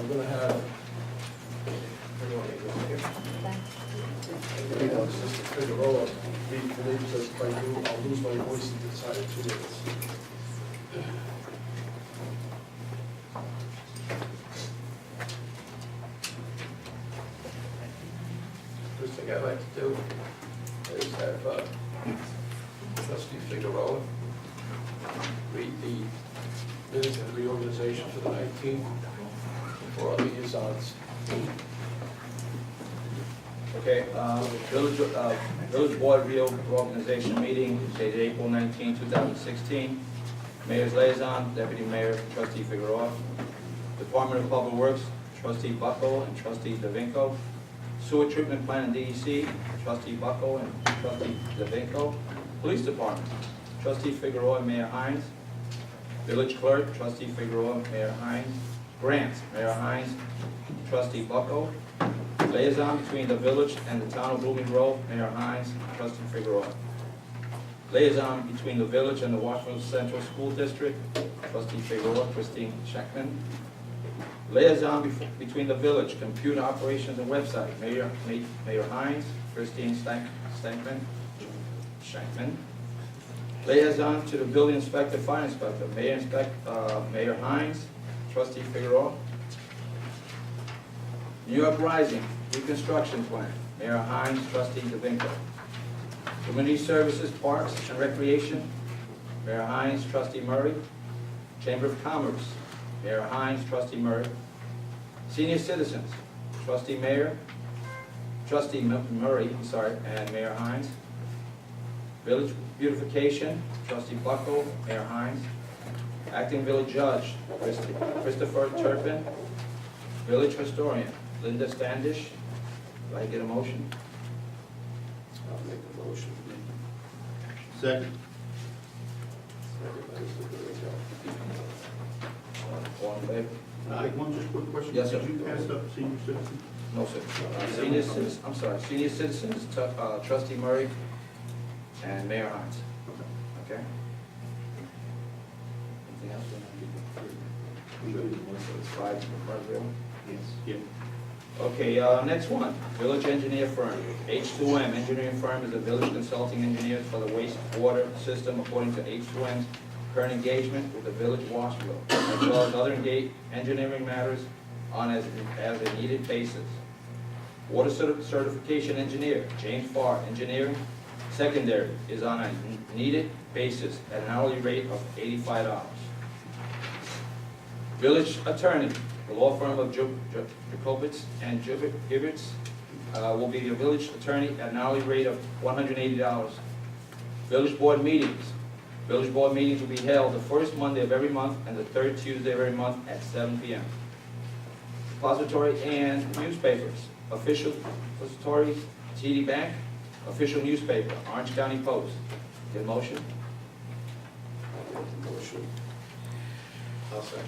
I'm gonna have, it's just a Figueroa, believes that if I do, I'll lose my voice inside of 2 minutes. First thing I'd like to do is have trustee Figueroa read the minutes of the reorganization for the 19th for our liaisons. Okay, Village Board reorganization meeting dated April 19, 2016. Mayor's liaison, Deputy Mayor Trustee Figueroa. Department of Public Works, Trustee Bucko and Trustee DeVinco. Sewer Treatment Plant and DEC, Trustee Bucko and Trustee DeVinco. Police Department, Trustee Figueroa and Mayor Hines. Village Clerk, Trustee Figueroa, Mayor Hines. Grants, Mayor Hines, Trustee Bucko. Liaison between the village and the town of Blooming Grove, Mayor Hines, Trustee Figueroa. Liaison between the village and the Washington Central School District, Trustee Figueroa, Christine Scheckman. Liaison between the village, computer operations and website, Mayor Hines, Christine Scheckman. Liaison to the building inspector, fire inspector, Mayor Hines, Trustee Figueroa. New York Rising, reconstruction plan, Mayor Hines, Trustee DeVinco. Community Services, Parks and Recreation, Mayor Hines, Trustee Murray. Chamber of Commerce, Mayor Hines, Trustee Murray. Senior Citizens, Trustee Murray, and Mayor Hines. Village Beautification, Trustee Bucko, Mayor Hines. Acting Village Judge, Christopher Turpin. Village Historian, Linda Standish. Do I get a motion? I'll make a motion. Second. All in favor? One just quick question. Yes, sir. Did you pass up senior citizen? No, sir. Senior Citizens, Trustee Murray and Mayor Hines. Okay? Anything else? It's five, Yes. Yeah. Okay, next one, village engineer firm. H2M Engineering Firm is a village consulting engineer for the wastewater system according to H2M's current engagement with the village of Washington, as well as other engineering matters on as a needed basis. Water certification engineer, James Farr Engineering, secondary, is on a needed basis at an hourly rate of $85. Village attorney, the law firm of Jacobitz and Gibbets will be the village attorney at an hourly rate of $180. Village board meetings. Village board meetings will be held the first Monday of every month and the third Tuesday of every month at 7 p.m. Depository and newspapers. Official depository, TD Bank. Official newspaper, Orange County Post. Get a motion? I'll make the motion. I'll second.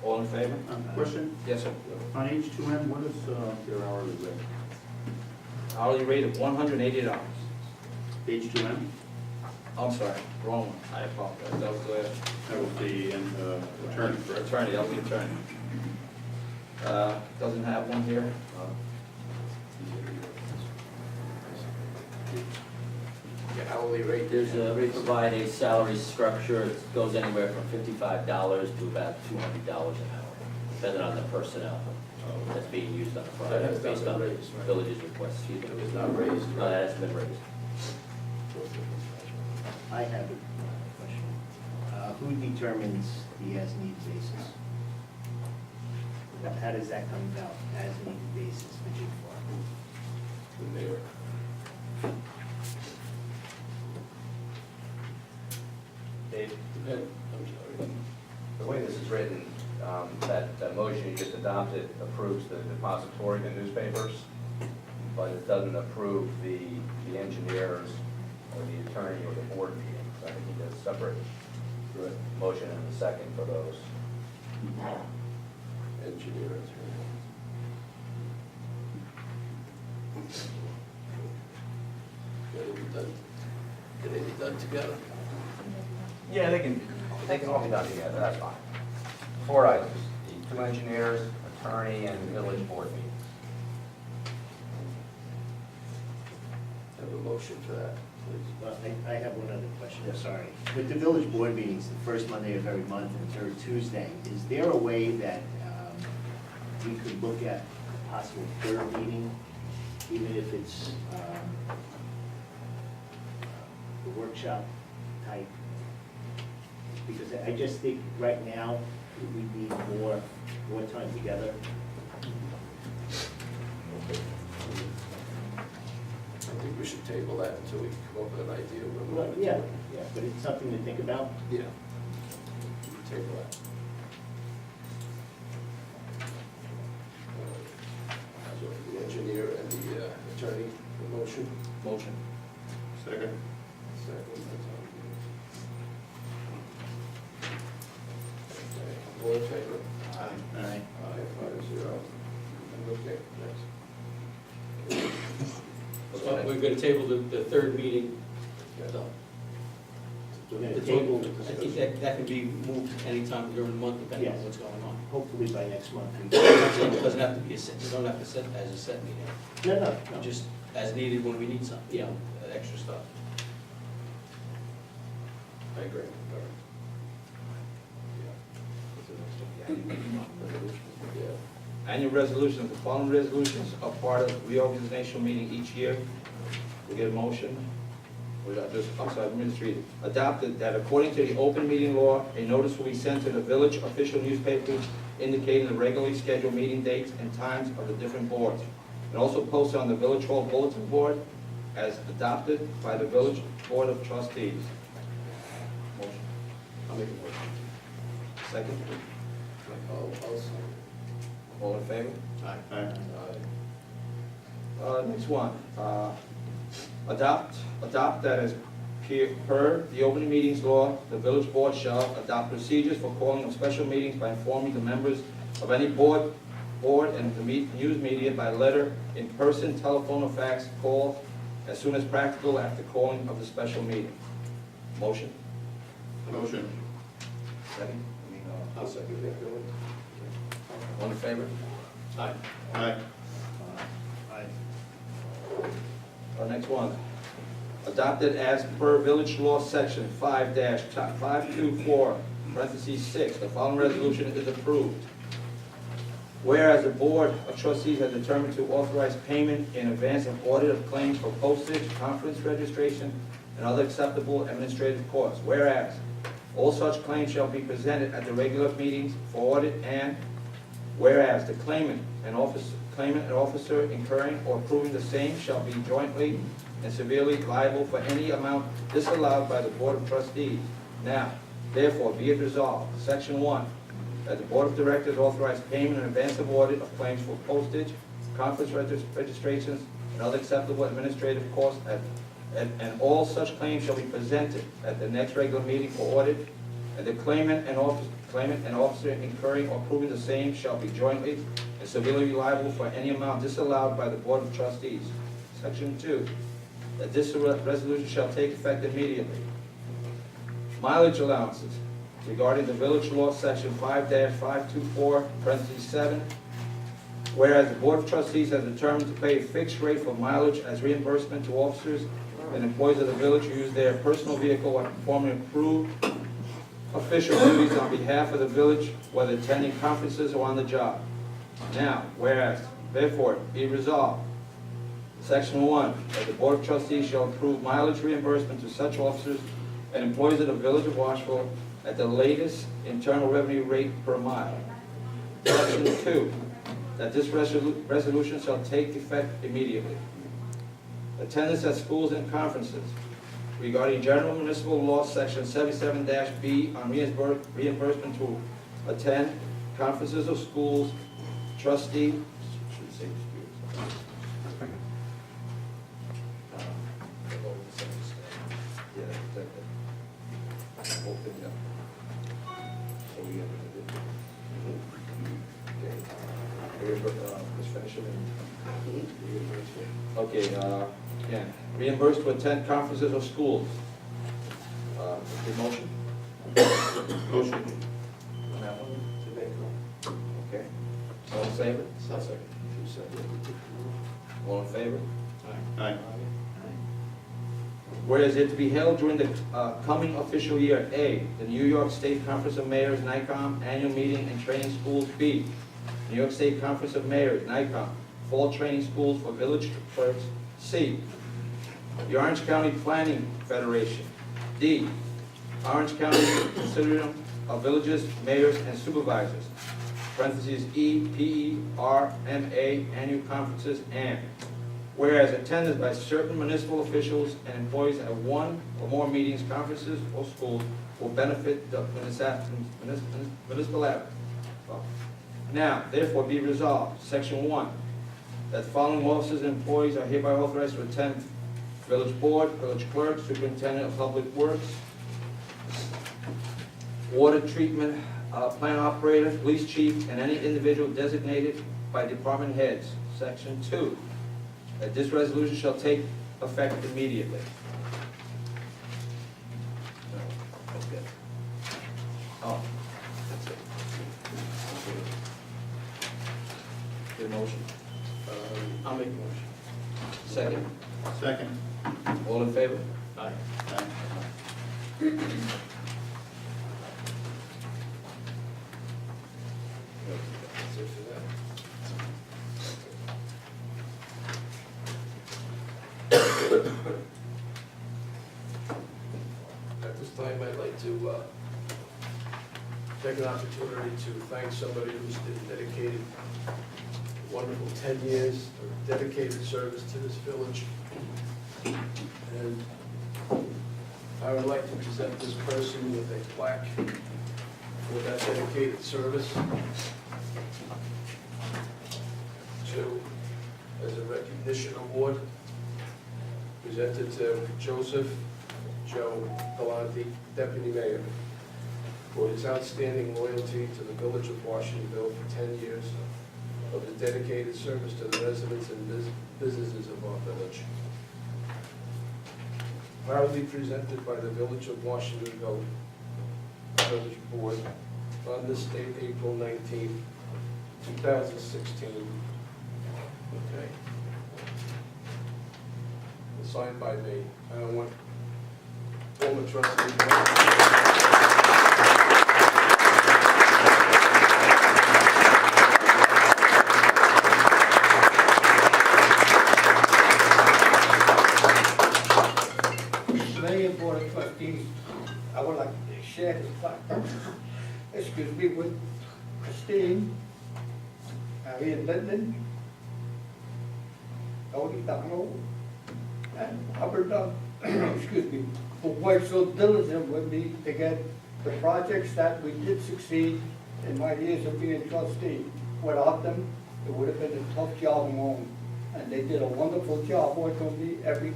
All in favor? Question, Yes, sir. on H2M, what is their hourly rate? Hourly rate of $180. H2M? I'm sorry, wrong one. I apologize. That was That was the attorney, the correct? attorney, that was the attorney. Doesn't have one here. Your hourly rate. We provide a salary structure, it goes anywhere from $55 to about $200 an hour, depending on the personnel that's being used on the That has project, not based been on the raised, right? village's request. Excuse me. It was not raised. No, that hasn't been raised. I have a question. Who determines the as-need basis? How does that come about, as-need basis for G4? The mayor. Dave, I'm sorry. the way this is written, that motion you just adopted approves the depository, the newspapers, but it doesn't approve the engineers or the attorney or the board meetings. I think you need a separate motion and a second for those. Engineer, attorney. Can they be done together? Yeah, they can all be done together, that's fine. 4 items, the 2 engineers, attorney, and village board meetings. Have a motion for that, please. Well, I have one other question, sorry. With the village board meetings, the first Monday of every month and third Tuesday, is there a way that we could look at a possible third meeting, even if it's the workshop type? Because I just think right now, we need more time together. I think we should table that until we come up with an idea. of what we Well, want to do. yeah, but it's something to think about. Yeah. We can table that. So the engineer and the attorney, the motion. Motion. Second. Second, by Tom. Okay, all in favor? Aye. Aye, 5-0. Okay, next. So we're gonna table the third meeting. Yeah. We're gonna It's table, all- I think that can be moved anytime during the month, depending on Yes. what's going on. hopefully by next month. It doesn't have to be you don't have to set as a set meeting. No, Just as needed when we need some, extra stuff. I agree. All right. Yeah. Annual resolutions, the following resolutions are part of reorganizational meeting each year. We get a motion, administrative. Adopted that according to the open meeting law, a notice will be sent to the village official newspapers indicating the regularly scheduled meeting dates and times of the different boards. And also posted on the village hall bulletin board as adopted by the village board of trustees. Motion. I'll make a motion. Second. I'll second. All in favor? Aye. Aye. Next one, adopt that as per the open meetings law, the village board shall adopt procedures for calling of special meetings by informing the members of any board and the news media by letter, in person, telephone, or fax call as soon as practical after calling of the special meeting. Motion? Motion. Second? I'll second that, Billy. All in favor? Aye. Aye. Next one, adopted as per village law section 5-524, parentheses 6, the following resolution is approved. Whereas the Board of Trustees has determined to authorize payment in advance of audit of claims for postage, conference registration, and other acceptable administrative costs. Whereas all such claims shall be presented at the regular meetings for audit, and whereas the claimant and officer incurring or approving the same shall be jointly and severely liable for any amount disallowed by the Board of Trustees. Now, therefore, be it resolved, Section 1, that the Board of Directors authorize payment in advance of audit of claims for postage, conference registrations, and other acceptable administrative costs, and all such claims shall be presented at the next regular meeting for audit, and the claimant and officer incurring or approving the same shall be jointly and severely liable for any amount disallowed by the Board of Trustees. Section 2, that this resolution shall take effect immediately. Mileage allowances regarding the village law, section 5-524, parentheses 7, whereas the Board of Trustees has determined to pay a fixed rate for mileage as reimbursement to officers and employees of the village who use their personal vehicle while performing approved official duties on behalf of the village, whether attending conferences or on the job. Now, whereas, therefore, be resolved, Section 1, that the Board of Trustees shall approve mileage reimbursement to such officers and employees of the village of Washville at the latest internal revenue rate per mile. Section 2, that this resolution shall take effect immediately. Attendance at schools and conferences regarding general municipal law, section 77-B on reimbursement to attend conferences of schools, trustee, should say students. Yeah, that whole thing, yeah. So we have let's finish it. Okay, yeah, reimbursed to attend conferences or schools. The motion? Motion. On that one, today? favor? Second. All in favor? Aye. Whereas it to be held during the coming official year, A, the New York State Conference of Mayors, NICOM, annual meeting and training schools, B, New York State Conference of Mayors, NICOM, fall training schools for village clerks, C, the Orange County Planning Federation, D, Orange County Consortium of Villages, Mayors, and Supervisors, parentheses, E, P, E, R, M, A, annual conferences, and whereas attended by certain municipal officials and employees at one or more meetings, conferences, or schools will benefit the municipality. Now, therefore, be resolved, Section 1, that the following officers and employees are hereby authorized to attend village board, village clerk, superintendent of public works, water treatment plant operator, police chief, and any individual designated by department heads. Section 2, that this resolution shall take effect immediately. Okay. Oh, that's it. Get a motion? I'll make a motion. Second? Second. All in favor? Aye. Aye. That's it for that. At this time, I'd like to take an opportunity to thank somebody who's been dedicated wonderful 10 years of dedicated service to this village. And I would like to present this person with a plaque for that dedicated service to, as a recognition award, presented to Joseph Joe Galante, Deputy Mayor, for his outstanding loyalty to the village of Washingtonville for 10 years of his dedicated service to the residents and businesses of our village. Proudly presented by the Village of Washingtonville Village Board on this date, April 19, 2016. Okay. Signed by me. I don't want all the trustees. Mayor, Board of Trustees, I would like to share this plaque, excuse me, with Christine, Arian Linden, Tony Donald, and Hubbard, excuse me, who worked so diligent with me to get the projects that we did succeed in my years of being trustee. Without them, it would have been a tough job alone. And they did a wonderful job working with me every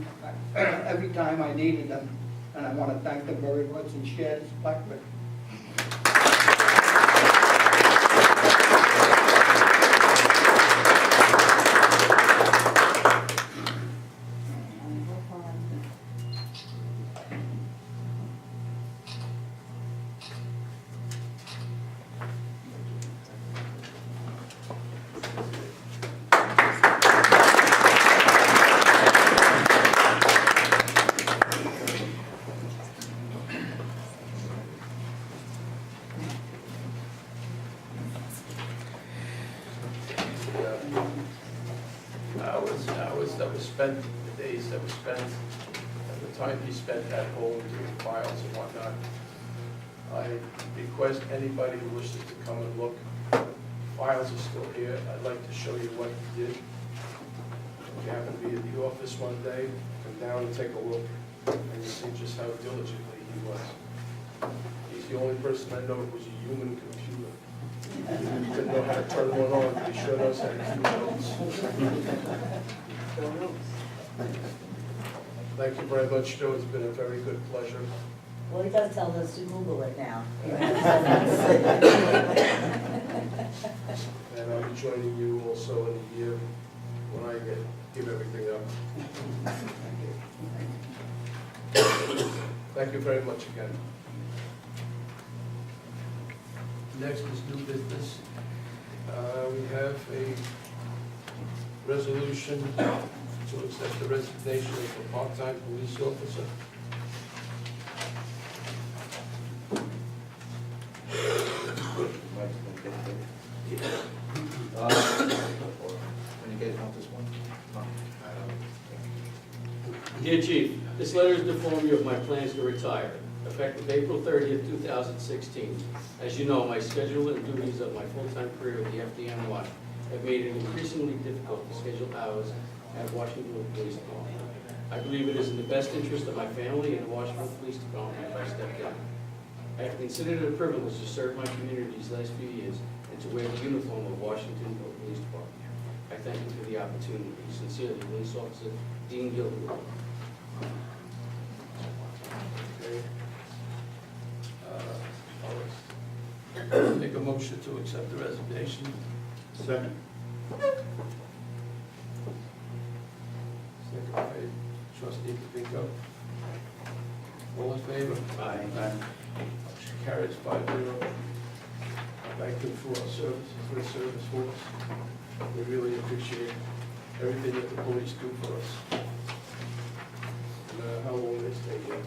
time I needed them. And I want to thank them very much and share this plaque with them. Hours that were spent, the days that were spent, and the time he spent at home doing files and whatnot. I request anybody who wishes to come and look. Files are still here. I'd like to show you what he did. If you happen to be at the office one day, come down and take a look, and you see just how diligently he was. He's the only person I know who was a human computer. He didn't know how to turn one on, but he sure knows how to keep notes. Thank you very much, Joe. It's been a very good pleasure. Well, he does tell us to Google it now. And I'll be joining you also in a year when I give everything up. Thank you very much again. Next is new business. We have a resolution to accept the resignation of a part-time police officer. Can you get on this one? Dear Chief, this letter is to inform you of my plans to retire, effective April 30th, 2016. As you know, my schedule and duties of my full-time career with the FDNY have made it increasingly difficult to schedule hours at Washington Police Department. I believe it is in the best interest of my family and the Washington Police Department if I step down. I have considered it a privilege to serve my community these last few years and to wear the uniform of Washington Police Department. I thank you for the opportunity. Sincerely, Police Officer Dean Gilroy. Okay. I'll make a motion to accept the resignation. Second. Second by trustee Pacheco. All in favor? Aye. Motion carries 5-0. Thank you for our service, for the service for us. We really appreciate everything that the police do for us. No matter how long they stay here.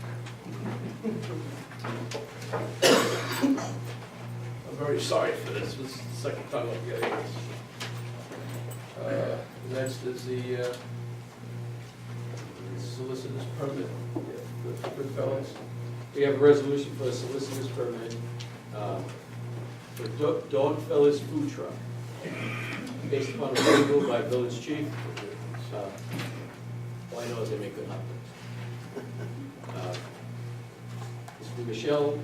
I'm very sorry for this. This is the second time I'm getting this. Next is the solicitor's permit. Good fellas. We have a resolution for a solicitor's permit for Dogfellas Food Truck, based upon approval by village chief. All I know is they make good hot dogs. This is Michelle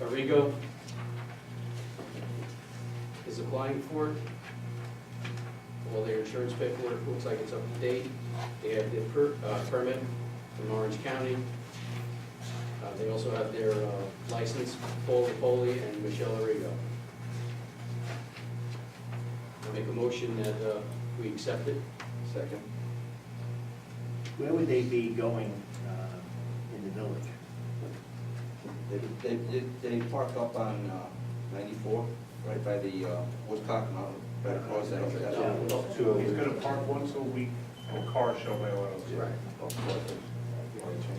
Arrigo is applying for it. All their insurance paperwork looks like it's up to date. They have the permit from Orange County. They also have their license, Paul Napoli and Michelle Arrigo. I make a motion that we accept it. Second. Where would they be going in the village? They park up on 94, right by the Woodcock Mountain, right across that. He's gonna park once a week at car show by autos. Right.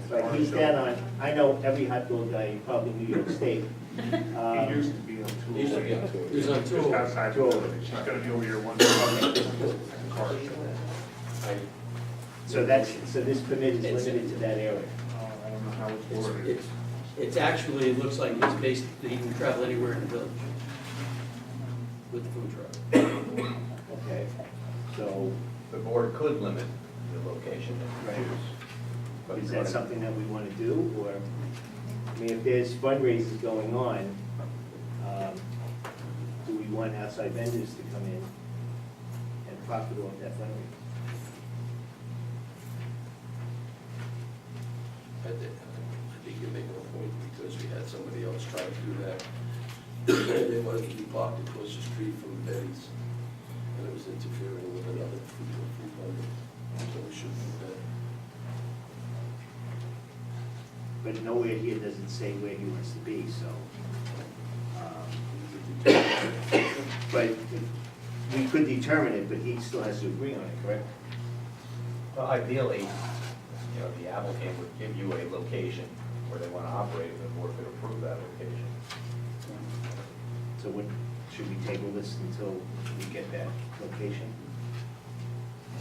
Right, he's down on, I know every hot dog guy, probably New York State. He used to be on tour. He used to be on tour. He was on Just tour. outside the village. He's gonna be over here once a week at car show. So this permit is limited to that area. I don't know how it's worded. It's actually, it looks like it's based, that he can travel anywhere in the village with the food truck. Okay, so The board could limit the location if you choose. But is that something that we want to do, or, I mean, if there's fundraisers going on, do we want outside vendors to come in and profit off that fundraiser? I think you're making a point, because we had somebody else try to do that. And they wanted to be parked across the street from Betty's, and it was interfering with another food vendor. So we shouldn't do that. But nowhere here does it say where he wants to be, so. But we could determine it, but he still has to agree on it, correct? Well, ideally, you know, the applicant would give you a location where they want to operate, and the board could approve that location. So should we table this until we get that location?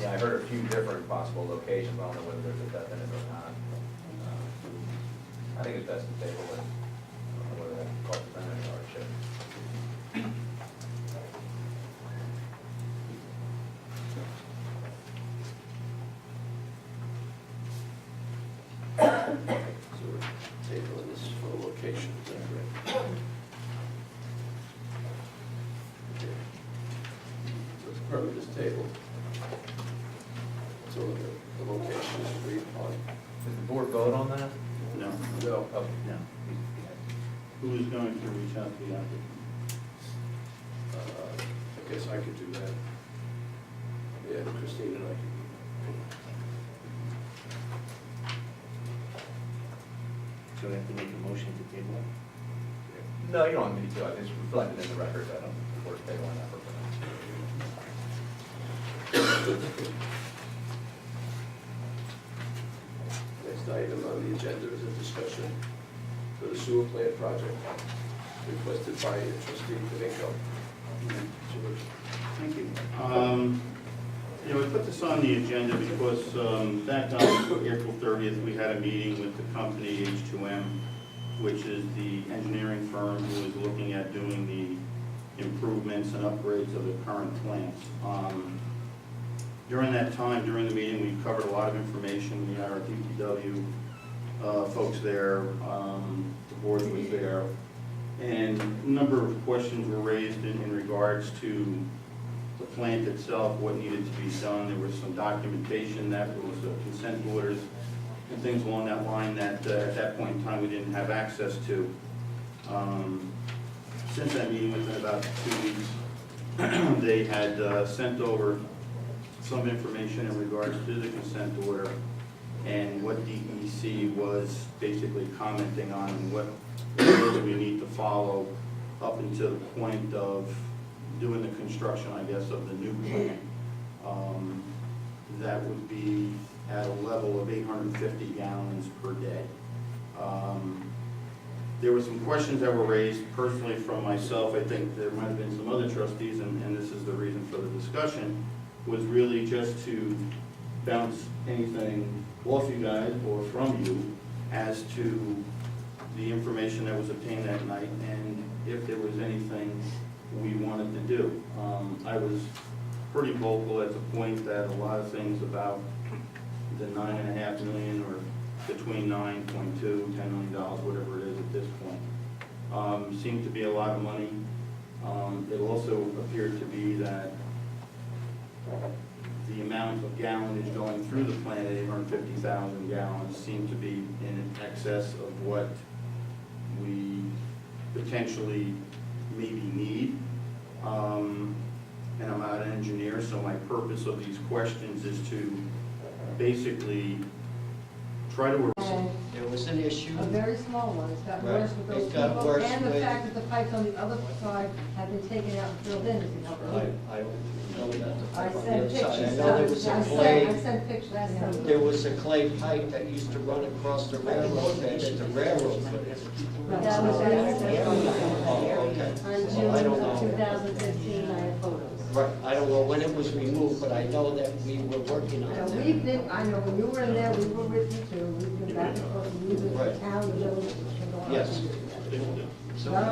Yeah, I heard a few different possible locations, I don't know whether there's a definite or not. I think it's best to table it. I don't know whether that causes them any hardship. So we're tabling this for a location, is that correct? Okay. So the permit is tabled. So the location is agreed upon. Did the board vote on that? No. No. Oh, No. Who is going to reach out to the applicant? I guess I could do that. Yeah, Christine and I could. So we have to make a motion to table it? no, you don't need to, I think it's reflected in the record, I don't think the board's tabling that for that. Next item on the agenda is a discussion for the sewer plant project requested by trustee Domingo. George. Thank you. You know, we put this on the agenda because back on April 30th, we had a meeting with the company H2M, which is the engineering firm who is looking at doing the improvements and upgrades of the current plants. During that time, during the meeting, we covered a lot of information. We had our DPW folks there, the board was there, and a number of questions were raised in regards to the plant itself, what needed to be done. There was some documentation that was consent orders and things along that line that at that point in time we didn't have access to. Since that meeting, within about 2 weeks, they had sent over some information in regards to the consent order and what DEC was basically commenting on and what rules we need to follow up until the point of doing the construction, I guess, of the new plant. That would be at a level of 850 gallons per day. There were some questions that were raised personally from myself. I think there might have been some other trustees, and this is the reason for the discussion, was really just to bounce anything off you guys or from you as to the information that was obtained that night and if there was anything we wanted to do. I was pretty vocal at the point that a lot of things about the $9.5 million or between 9.2, $10 million, whatever it is at this point, seemed to be a lot of money. It also appeared to be that the amount of gallonage going through the plant, 850,000 gallons, seemed to be in excess of what we potentially maybe need. And I'm not an engineer, so my purpose of these questions is to basically try to... There was an issue. A very small one, it's gotten Right. worse with those It got people, worse and the with- fact that the pipes on the other side have been taken out and filled in, is another I issue. don't know that the I pipe on the sent other side. I pictures, know there was a I clay, sent pictures, yeah. there was a clay pipe that used to run across the railroad bed that the railroad put in. But that was Oh, okay. on Well, June I don't of know. 2015, I have photos. Right, I don't know when it was removed, but I know that we were working on Now, it. we've been, I know, when you were in there, we were with you too, we've been back and forth, we were Right. the town, the village, and all that. Yes. I don't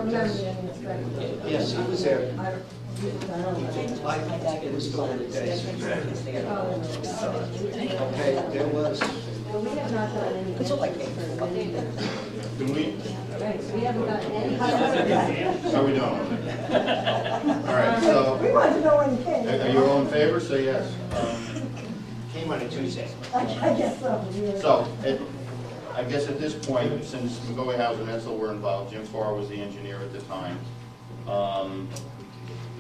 remember any inspector. Yes, he was there. I don't know. It was during the day. Oh, no. Okay, there was. Well, we have not done any. It's like Can we? Right, we haven't gotten any. How are we doing? All right, We so, want to know when you came. are you all in favor? Say yes. Came on a Tuesday. I guess so. yeah. So, I guess at this point, since McGoey House and Edsel were involved, Jim Farr was the engineer at the time.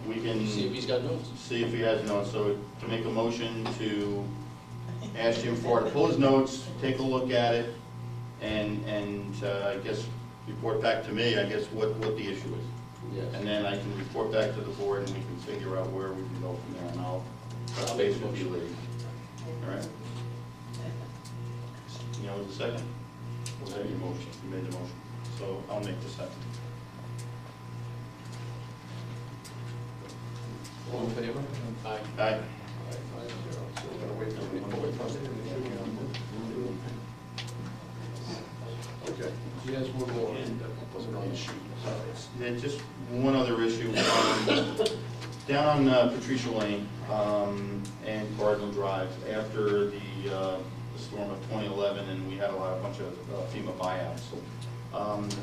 We can See if he's got notes. see if he has notes. So to make a motion to ask Jim Farr to pull his notes, take a look at it, and I guess report back to me, I guess, what the issue is. Yes. And then I can report back to the board and we can figure out where we can go from there, and I'll touch base with you later. All right? You know, the second? Was that your motion? You made the motion. So I'll make the second. All in favor? Aye. Aye. 5-0. So we're gonna wait till the public comment. Okay, he has one more that wasn't on the sheet. Then just one other issue, down on Patricia Lane and Cardinal Drive, after the storm of 2011, and we had a bunch of FEMA buyouts.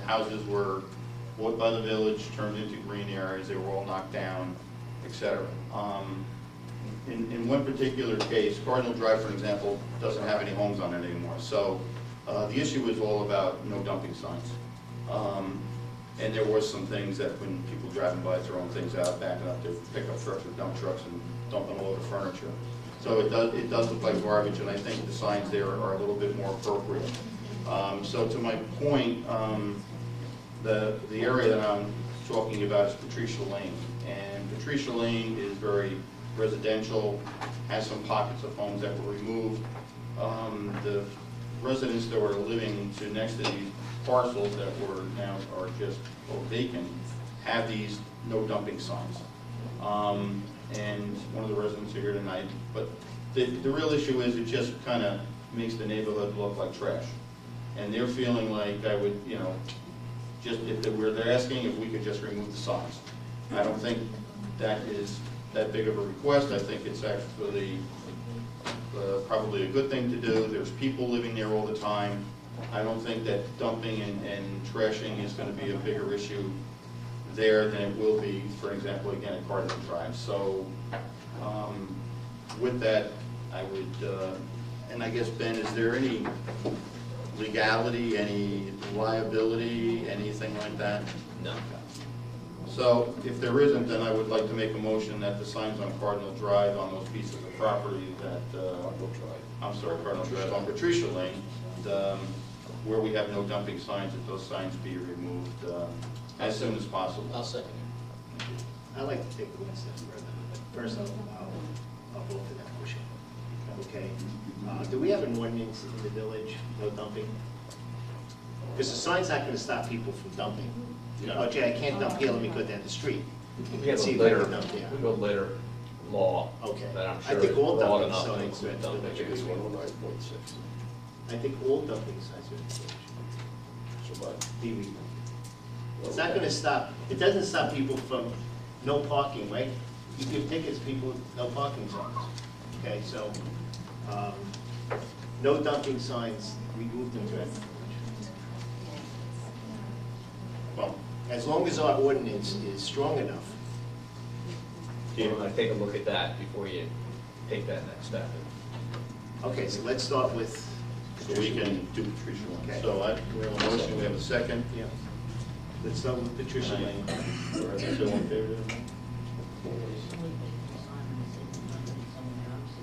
Houses were bought by the village, turned into green areas, they were all knocked down, etc. In one particular case, Cardinal Drive, for example, doesn't have any homes on it anymore. So the issue is all about no dumping signs. And there were some things that when people driving by throwing things out, backing up their pickup trucks or dump trucks and dumping all over the furniture. So it does look like garbage, and I think the signs there are a little bit more appropriate. So to my point, the area that I'm talking about is Patricia Lane. And Patricia Lane is very residential, has some pockets of homes that were removed. The residents that were living to next to these parcels that were now are just vacant have these no dumping signs. And one of the residents are here tonight, but the real issue is it just kind of makes the neighborhood look like trash. And they're feeling like I would, you know, just if they're asking if we could just remove the signs. I don't think that is that big of a request. I think it's actually probably a good thing to do. There's people living there all the time. I don't think that dumping and trashing is going to be a bigger issue there than it will be, for example, again, at Cardinal Drive. So with that, I would, and I guess, Ben, is there any legality, any liability, anything like that? No. So if there isn't, then I would like to make a motion that the signs on Cardinal Drive on those pieces of property that, I'm sorry, Cardinal Drive on Patricia Lane, where we have no dumping signs, that those signs be removed as soon as possible. I'll second it. I'd like to take it one step further. First, I'll vote for that motion. Okay. Do we have an ordinance in the village, no dumping? Because the sign's not gonna stop people from dumping. You know, okay, I can't dump here, let me go down the street. We have See a if I later, can dump there. we have a later law Okay. that I'm I sure think is all broad dumping enough to signs include are dumping. village. It's 109.6. I think all dumping signs are in the village. So what? Be removed. It's not gonna stop, it doesn't stop people from no parking, right? You give tickets, people, no parking signs. Okay, so, no dumping signs, remove them throughout the village. Well, As long as our ordinance is strong enough. Do you want to take a look at that before you take that next step? Okay, so let's start with. so we can do Patricia Lane. Okay. So we have a motion, we have a second. Yeah. Let's start with Patricia Lane. Are they still in favor?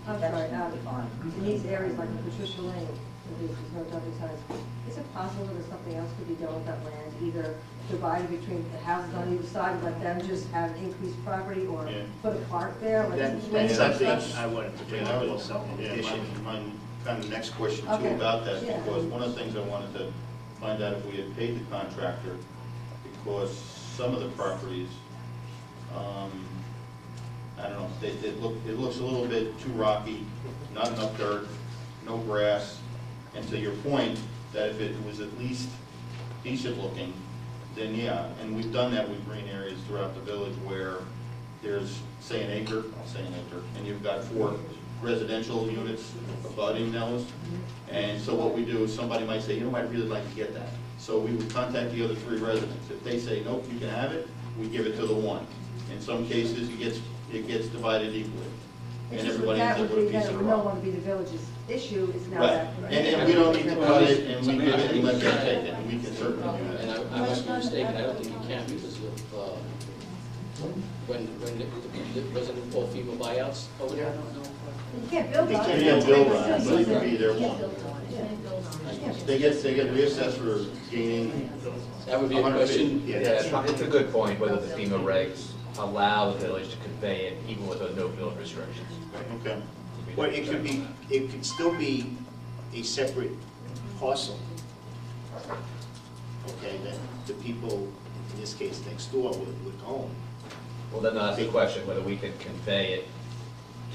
I'm sorry, in these areas like Patricia Lane, there's no dumping signs. Is it possible that something else could be done with that land, either divided between the houses on either side, let them just have increased property, or Yeah. put a park there, like That's swings or something stuff? I wanted to bring Yeah, up that was also, in yeah, addition. my kind of next question too Okay. about that, Yeah. because one of the things I wanted to find out if we had paid the contractor, because some of the properties, I don't know, it looks a little bit too rocky, not enough dirt, no grass, and to your point, that if it was at least decent looking, then yeah, and we've done that with green areas throughout the village where there's, say, an acre, I'll say an acre, and you've got 4 residential units abutting those. And so what we do is somebody might say, you know, I'd really like to get that. So we would contact the other 3 residents. If they say, nope, you can have it, we give it to the one. In some cases, it gets divided equally. It's And just everybody that ends up would with a be, piece that of would no rock. longer be the village's issue, it's now Right, that. and we don't need to cut it, and we give it and let them take it, and we can certainly do And that. I must be mistaken, I don't think you can because of, when wasn't it all FEMA buyouts over there? You can't build They on it. can't Can't build on it, It's but it still could be their one. Yeah. They get reassessed for gaining That would be a 100 question. Yeah, Yeah, that's it's a good point, whether the FEMA regs allow the village to convey it even with a no-build restrictions. Okay. Well, it could still be a separate parcel. Okay, that the people, in this case, next door would own. Well, then that's the question, whether we can convey it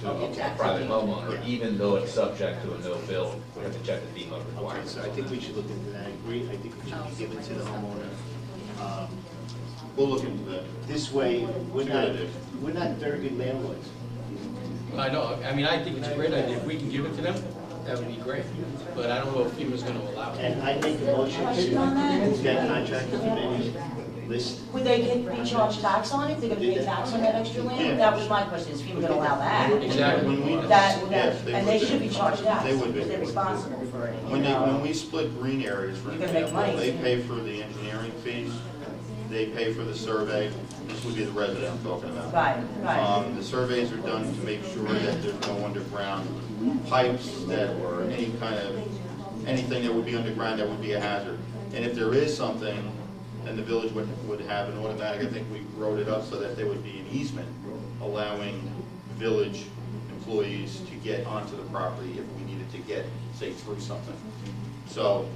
to a private homeowner, Yeah. even though it's subject to a no-build. We have to check the FEMA Okay, requirements. so I think we should look into that. I agree, I think it should be given to the homeowner. We'll look into that. This way, Good idea. we're not very good landlords. I know, I mean, I think it's a great idea. If we can give it to them, that would be great. But I don't know if FEMA's gonna allow it. And I make a motion to move that contract to the list. Would they be charged tax on it? They're gonna pay tax on that extra Yeah. land? That was my question, is FEMA gonna allow that? Exactly. When we- That, yes, and they would should be charged tax, They would be. because they're responsible for it. When we split green areas, for You're gonna make example, money. they pay for the engineering fees, they pay for the survey. This would be the resident I'm talking about. Right. The surveys are done to make sure that there's no underground pipes that, or any kind of, anything that would be underground that would be a hazard. And if there is something, then the village would have an automatic, I think we wrote it up so that there would be an easement allowing village employees to get onto the property if we needed to get, say, through something. So,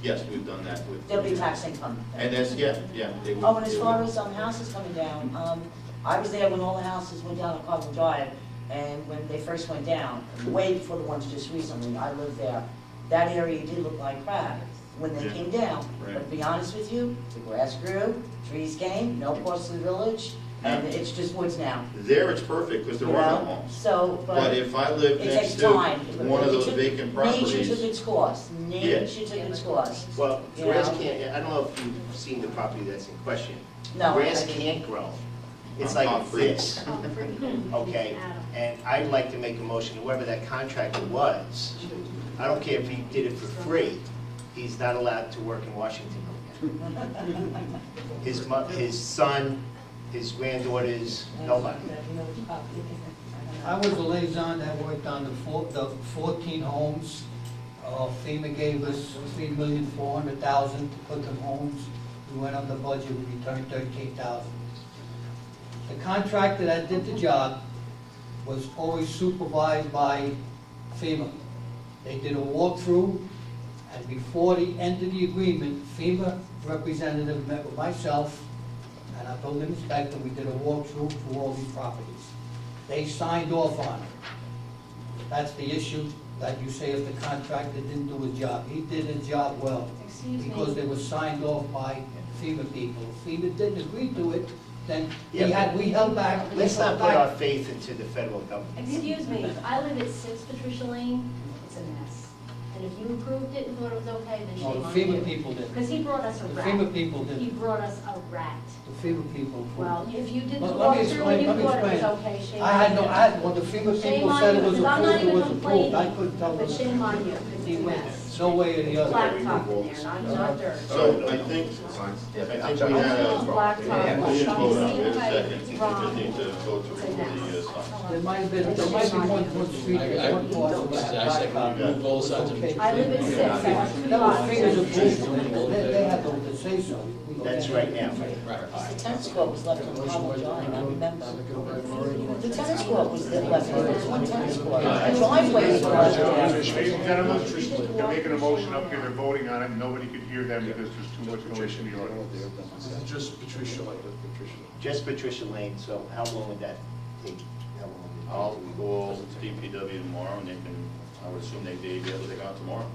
yes, we've done that with. There'll be tax income. And that's, yeah, they would. Oh, and as far as houses coming down, I was there when all the houses went down on Cardinal Drive, and when they first went down, way before the ones just recently, I lived there. That area did look like crap when they Yeah. came down. Right. But to be honest with you, the grass grew, trees came, no cost to the village, and Yeah. it's just woods now. There it's perfect, because there You are no know? homes. So, But if I lived it next takes to time. one of It those took- vacant Nature took properties, its course. Nature took its course. Well, You grass know? can't, I don't know if you've seen the property that's in question. No, Grass I didn't. can't grow. It's On like concrete. this, okay? And I'd like to make a motion, whoever that contractor was, I don't care if he did it for free, he's not allowed to work in Washington again. His son, his granddaughters, nobody. I was a liaison that worked on the 14 homes. FEMA gave us $3,400,000 to put them homes. We went on the budget, we returned $13,000. The contractor that did the job was always supervised by FEMA. They did a walkthrough, and before the end of the agreement, FEMA representative met with myself and our building inspector. We did a walkthrough through all these properties. They signed off on it. That's the issue, that you say if the contractor didn't do his job. He did his job well, because they were signed off by FEMA people. If FEMA didn't agree to it, then Yeah, we held back. Let's not put our faith into the federal government. Excuse me, I live at 6 Patricia Lane, it's a mess. And if you approved it and thought it was okay, then No, shame the on FEMA you. people did. Because he brought us a The rat. FEMA people He did. brought us a rat. The FEMA people. Well, if you did the Let me walkthrough and explain, you let me thought it was explain. okay, shame I had on no, you. when the FEMA Shame people on said you, it was because I'm not approved, it even was approved. I complaining, couldn't tell but them. shame on you, it's a mess. No way or the other. Blacktop in there, not dirt. so I think we had a, Blacktop. we should vote on it, wait a It's second, we wrong. just need to go through the signs. There might have been, there might be one street, one parcel that I second, remove all signs of. I live at 6, I have 2 That was lots. FEMA's approval. They had to say so. That's right now. The tennis court was left on Cardinal Drive, I remember. The tennis court was left, there was one tennis court. The driveways were left there. Ladies and gentlemen, they're making a motion up here, they're voting on it, nobody could hear them because there's too much noise in the audience. This is just Patricia, like Patricia. Just Patricia Lane, so how long would that take? How long would it take? I'll call DPW tomorrow, and they can, I would assume they'd be able to take out tomorrow.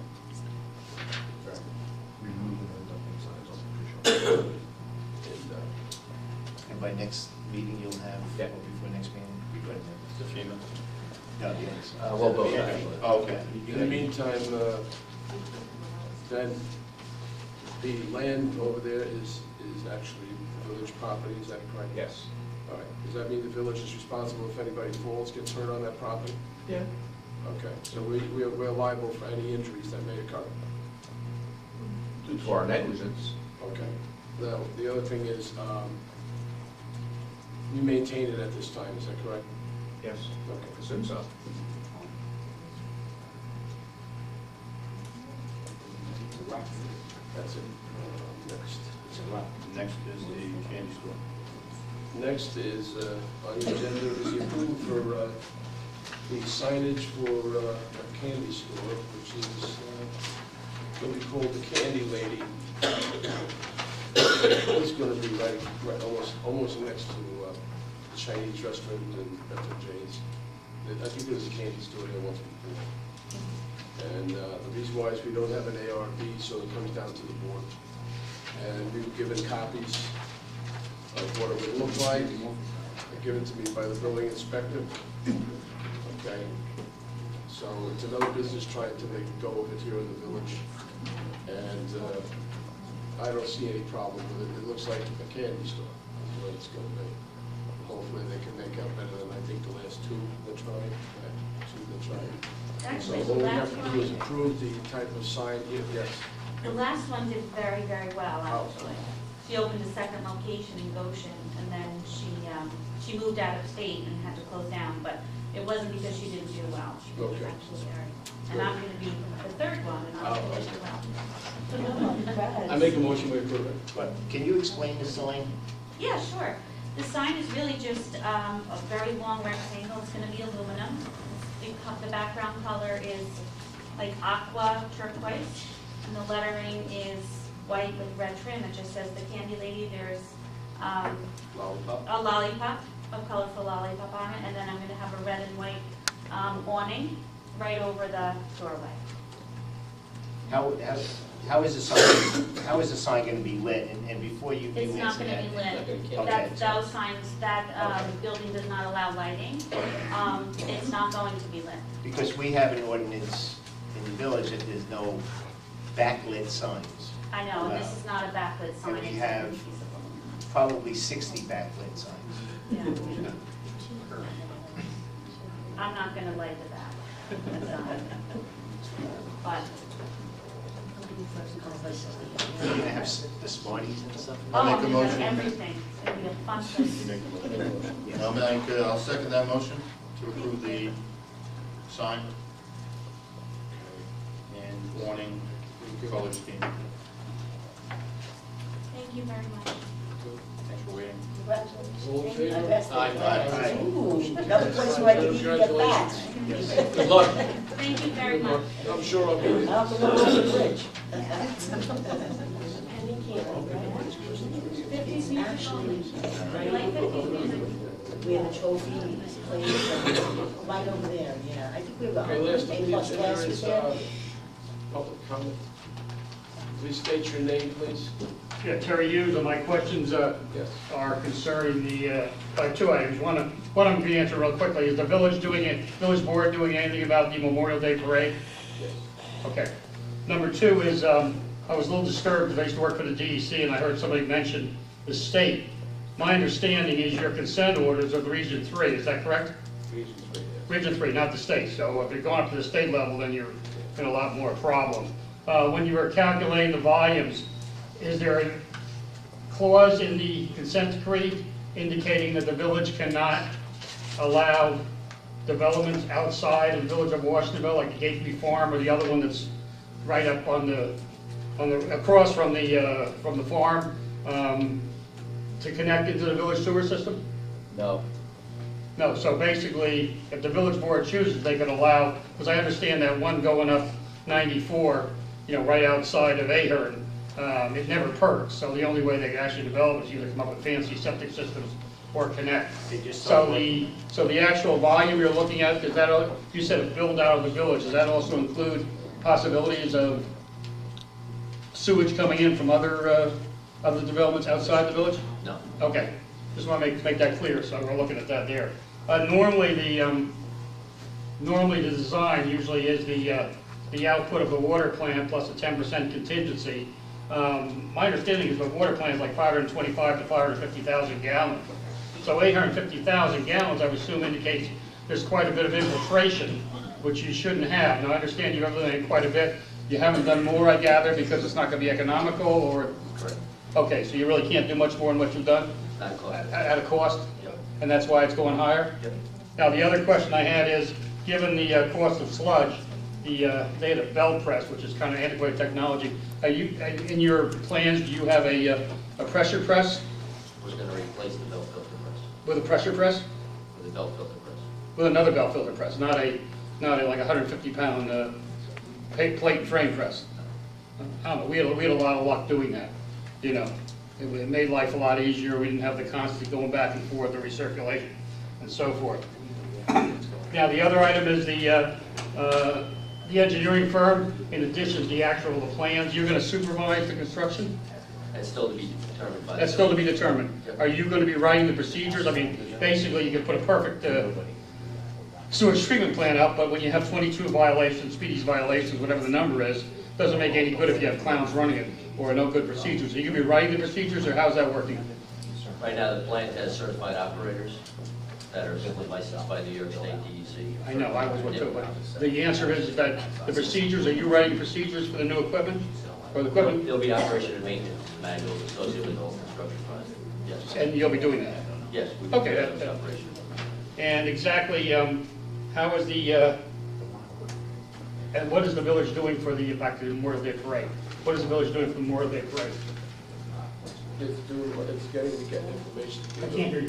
And by next meeting, you'll have, Yeah. or before next meeting? The FEMA. No, yes. Well, both, actually. Oh, okay. In the meantime, then, the land over there is actually village property, is that correct? Yes. All right, does that mean the village is responsible if anybody falls, gets hurt on that property? Yeah. Okay, so we're liable for any injuries that may occur? Due to our negligence. Okay. Now, the other thing is, you maintain it at this time, is that correct? Yes. Okay. I assume so. That's it. Next. Next is the candy store. Next is, on the agenda is the approval for the signage for a candy store, which is going to be called the Candy Lady. It's going to be right almost next to the Chinese restaurant and Bethel Jane's. I think there's a candy store there once before. And the reason why is we don't have an ARB, so it comes down to the board. And we were given copies of what it would look like, given to me by the building inspector. Okay, so it's another business trying to make a go of it here in the village, and I don't see any problem with it. It looks like a candy store, is what it's gonna be. Hopefully they can make out better than I think the last two that tried. So Actually, all the we have last to do is one, approve the type of sign, yes. the last one did very, very well, actually. She opened a second location in Goshen, and then she moved out of state and had to close down, but it wasn't because she didn't do well. She was Okay. actually very, and I'm gonna be the third one, and I'm gonna do well. I make a motion we approve it. But can you explain the sign? Yeah, sure. The sign is really just a very long rectangle, it's gonna be aluminum. The background color is like aqua turquoise, and the lettering is white with red trim. It just says the Candy Lady. There's a lollipop, a colorful lollipop on it, and then I'm gonna have a red and white awning right over the doorway. How is the sign gonna be lit? And before you It's not answer gonna that. be lit. Okay. Those signs, that building does not allow lighting. It's not going to be lit. Because we have an ordinance in the village that there's no backlit signs. I know, this is not a backlit sign. And we it's a have piece of aluminum. probably 60 backlit signs. Yeah. I'm not gonna light the back. But, You're gonna have the Smarties and stuff? oh, I'll I'm make a gonna have motion. everything. It's gonna be a fun place. I'll second that motion to approve the sign and warning color scheme. Thank you very much. Thanks for waiting. All in favor? Aye. Ooh, another place where I can even get back. Good luck. Thank you very much. I'm sure I'll be I there. don't have to go over the bridge. Actually, You like 50 music? we have a trophy place right over there, yeah. I think we have Okay, last on the A+ agenda class is there. public comment. Please state your name, please. Yeah, Terry Hughes, and my questions Yes. are concerning the, two items. One I'm going to answer real quickly. Is the village board doing anything about the Memorial Day parade? Yes. Okay. Number two is, I was a little disturbed because I used to work for the DEC, and I heard somebody mention the state. My understanding is your consent orders are the Region 3, is that correct? Region 3, yes. Region 3, not the state. So if you're going up to the state level, then you're in a lot more problem. When you were calculating the volumes, is there a clause in the consent decree indicating that the village cannot allow developments outside of the village of Washingtonville, like the Gateway Farm or the other one that's right up on the across from the farm, to connect into the village sewer system? No. No, so basically, if the village board chooses, they could allow, because I understand that one going up 94, right outside of Ahern, it never perks, so the only way they can actually develop is either come up with fancy septic systems or connect. They just So the actual volume you're looking at, is that, you said a build out of the village, does that also include possibilities of sewage coming in from other developments outside the village? No. Okay, just want to make that clear, so we're looking at that there. Normally the design usually is the output of the water plant plus a 10% contingency. My understanding is the water plant is like 525 to 550,000 gallons. So 850,000 gallons, I would assume, indicates there's quite a bit of infiltration, which you shouldn't have. Now, I understand you've eliminated quite a bit. You haven't done more, I gather, because it's not going to be economical, or? Correct. Okay, so you really can't do much more than what you've done Not close. at a cost? Yep. And that's why it's going higher? Yep. Now, the other question I had is, given the cost of sludge, they had a belt press, which is kind of antiquated technology. In your plans, do you have a pressure press We're going to replace the belt filter press with a pressure press? with a belt filter press. With another belt filter press, not a like 150-pound plate and frame press. I don't know, we had a lot of luck doing that, It made life a lot easier. We didn't have the constant going back and forth, the recirculation, and so forth. Now, the other item is the engineering firm, in addition to the actual plans. You're going to supervise the construction? That's still to be determined by. That's still to be determined. Yep. Are you going to be writing the procedures? I mean, basically, you could put a perfect sewage treatment plant up, but when you have 22 violations, speedies violations, whatever the number is, doesn't make any good if you have clowns running it, or no good procedures. Are you going to be writing the procedures, or how's that working? Right now, the plant has certified operators that are simply licensed by the New York State DEC. I know, I was one too, but the answer is that the procedures, are you writing procedures for the new equipment? Or the equipment? There'll be operation and maintenance manuals associated with all construction projects. Yes. And you'll be doing that? Yes. we Okay, will. that- Operation. And exactly, how is and what is the village doing for back to the Memorial Day Parade? What is the village doing for the Memorial Day Parade? it's getting information. I can't hear you.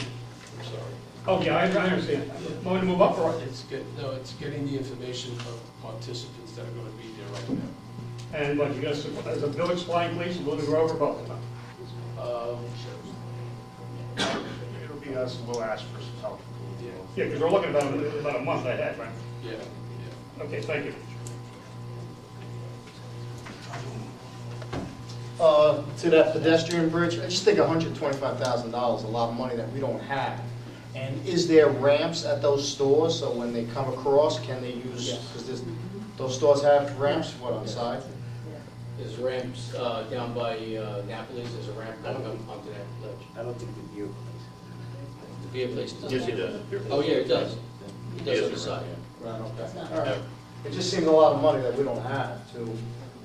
I'm sorry. Oh, yeah, I understand. Want to move up or? It's getting the information of participants that are gonna be there right now. And what, you got some, as a village flying police, Golden Grove, or both? It'll be us, we'll ask for some help. Yeah, because we're looking about a month ahead, right? Yeah, yeah. Okay, thank you. To that pedestrian bridge, I just think $125,000 is a lot of money that we don't have. And is there ramps at those stores, so when they come across, can they use, because those stores have ramps, what, on the side? There's ramps down by Napoli's, there's a ramp going up onto that ledge. I don't think the beer The beer place does. Yes, it does. Oh, yeah, it does. It does on the side. Right, okay. That's not- All right. It just seems a lot of money that we don't have to,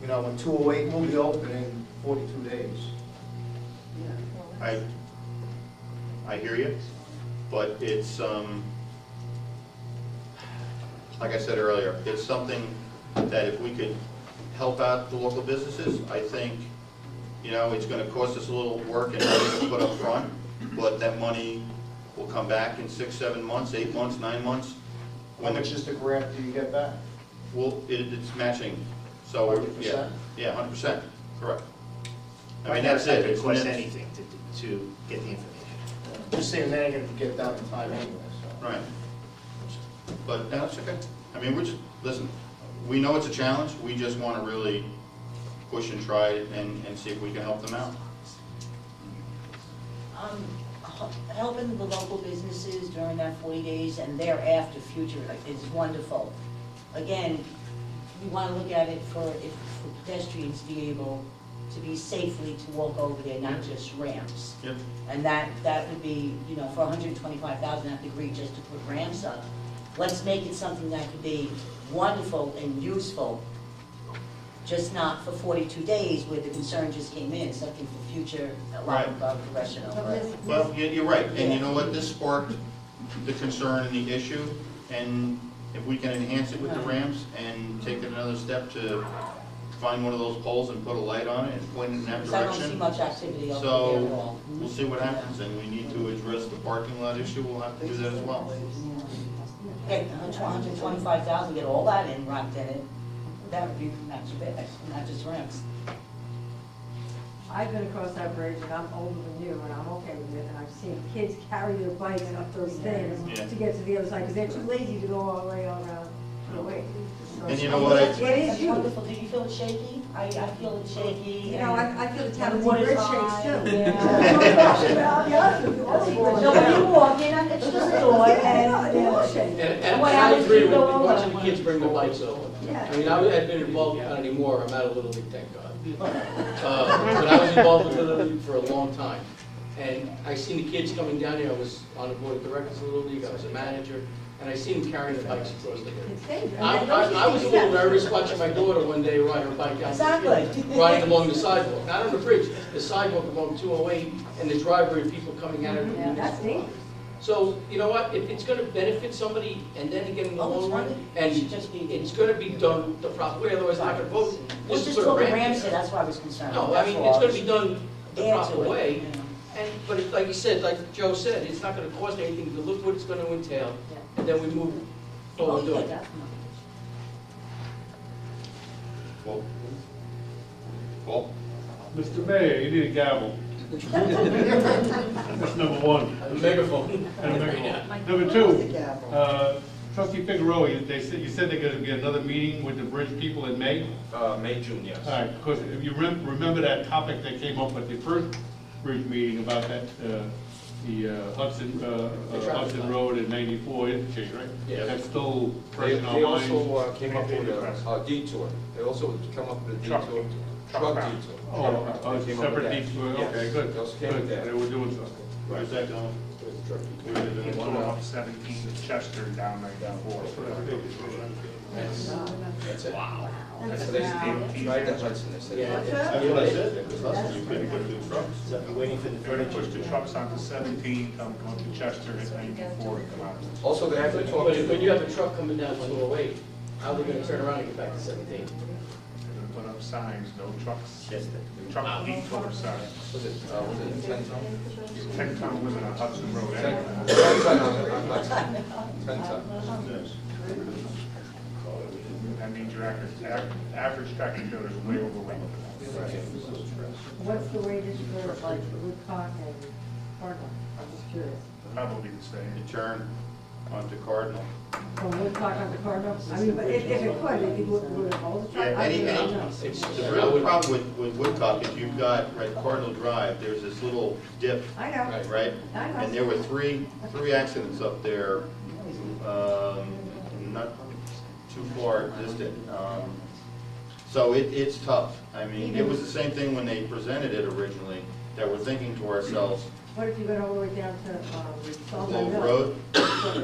you know, when 208 will be open in 42 days. I hear you, but it's, like I said earlier, it's something that if we could help out the local businesses, I think, you know, it's gonna cost us a little work and money to put up front, but that money will come back in 6, 7 months, 8 months, 9 months. How much is the grant do you get back? Well, it's matching, so, yeah, 100%? yeah, 100%, correct. I mean, that's it. It It's costs net- anything to get the information. Just saying they're not gonna get it done in time anyway, so. Right. But that's okay. I mean, we're just, listen, we know it's a challenge, we just want to really push and try it and see if we can help them out. Helping the local businesses during that 40 days and thereafter future is wonderful. Again, we want to look at it for pedestrians to be able to be safely to walk over there, not just ramps. Yep. And that would be, you know, for $125,000, I'd agree just to put ramps up. Let's make it something that could be wonderful and useful, just not for 42 days where the concern just came in, something for future, a lot of progression over it. Well, you're right, and you know what, this sparked the concern and the issue, and if we can enhance it with the ramps and take it another step to find one of those poles and put a light on it and point it in that Because I don't see direction. much activity over there at all. So, we'll see what happens, and we need to address the parking lot issue, we'll have to do that as well. Get $125,000, get all that in, wrapped in it, that would be not too bad, not just ramps. I've been across that bridge and I'm older than you and I'm okay with it, and I've seen kids carry their bikes up those things Yeah. to get to the other side, because they're too lazy to go all the way around the way. So And you know what, It is you. Wonderful, do you feel it shaky? I feel it shaky. You know, I feel the and Tappan water's Bridge high, shakes too. yeah. I'll be honest with you, all the bridges. So when you walk in, it's just a door and, They all shake. And What I happens agree if you with go over? watching the kids bring their bikes over. Yeah. I mean, I've been involved, not anymore, I'm out of Little League, thank God. But I was involved with Little League for a long time. And I seen the kids coming down here, I was on the board of directors of Little League, I was a manager, and I seen them carrying the bikes across the bridge. It's dangerous. I was a little nervous watching my daughter one day ride her bike down. Exactly. Riding along the sidewalk, not on the bridge, the sidewalk along 208, and the driveway, people coming out of the Yeah, that's dangerous. So, you know what, if it's gonna benefit somebody, and then again in the Oh, it's long run, wonderful. and It should just be- it's gonna be done the proper way, otherwise I'm not gonna vote. We'll Just just put a talk ramp ramps there. there, that's why I was concerned. No, I mean, it's gonna be done the Add proper to it, way, you know. but it's like you said, like Joe said, it's not gonna cost anything to look what it's gonna entail, and then we move Oh, forward yeah, doing it. definitely. Well, Paul? Mr. Mayor, you need a gavel. That's number one. A megaphone. And a megaphone. Number two, trustee Figueroa, you said there's gonna be another meeting with the bridge people in May? May, June, yes. All right, because if you remember that topic that came up at the first bridge meeting about that, the Hudson Road and 94 interchange, right? Yeah. That's still They pressing our they minds. also came up with a detour. They also come up with a Truck. detour. Truck Truck route. detour. Oh, They came up with separate that. detour, Yes. okay, good. They also came with Good, that. they were doing something. Where's that going? It's One off 17 to Chester down like that. That's it. Wow. That's what they said. Right, that's what they said. Yeah. That's what I said, because Hudson, you couldn't put two trucks. So we're waiting for the They're gonna furniture. push the trucks onto 17, come to Chester at 94 and come out. Also, they have to talk But when you to, have a truck coming down 208, how are they gonna turn around and get back to 17? put up signs, no trucks. Just Truck heat put up signs. Was it 10 ton? 10-ton limit on Hudson Road. 10 anyway. ton on Hudson. 10 ton. That means your average tractor trailer is way overweight. What's the wages for like Woodcock and Cardinal? I'm just curious. Probably the same. You turn onto Cardinal. From Woodcock on to Cardinal? I mean, but if it could, if you would it hold the truck? Yeah, I any, don't know. the real problem with Woodcock is you've got, right, Cardinal Drive, there's this little dip, I know. right? I know. And there were three accidents up there, not too far distant. So it's tough. I mean, it was the same thing when they presented it originally, that we're thinking to ourselves, What if you went all the way down to, Sullivan Clove Hill? Road,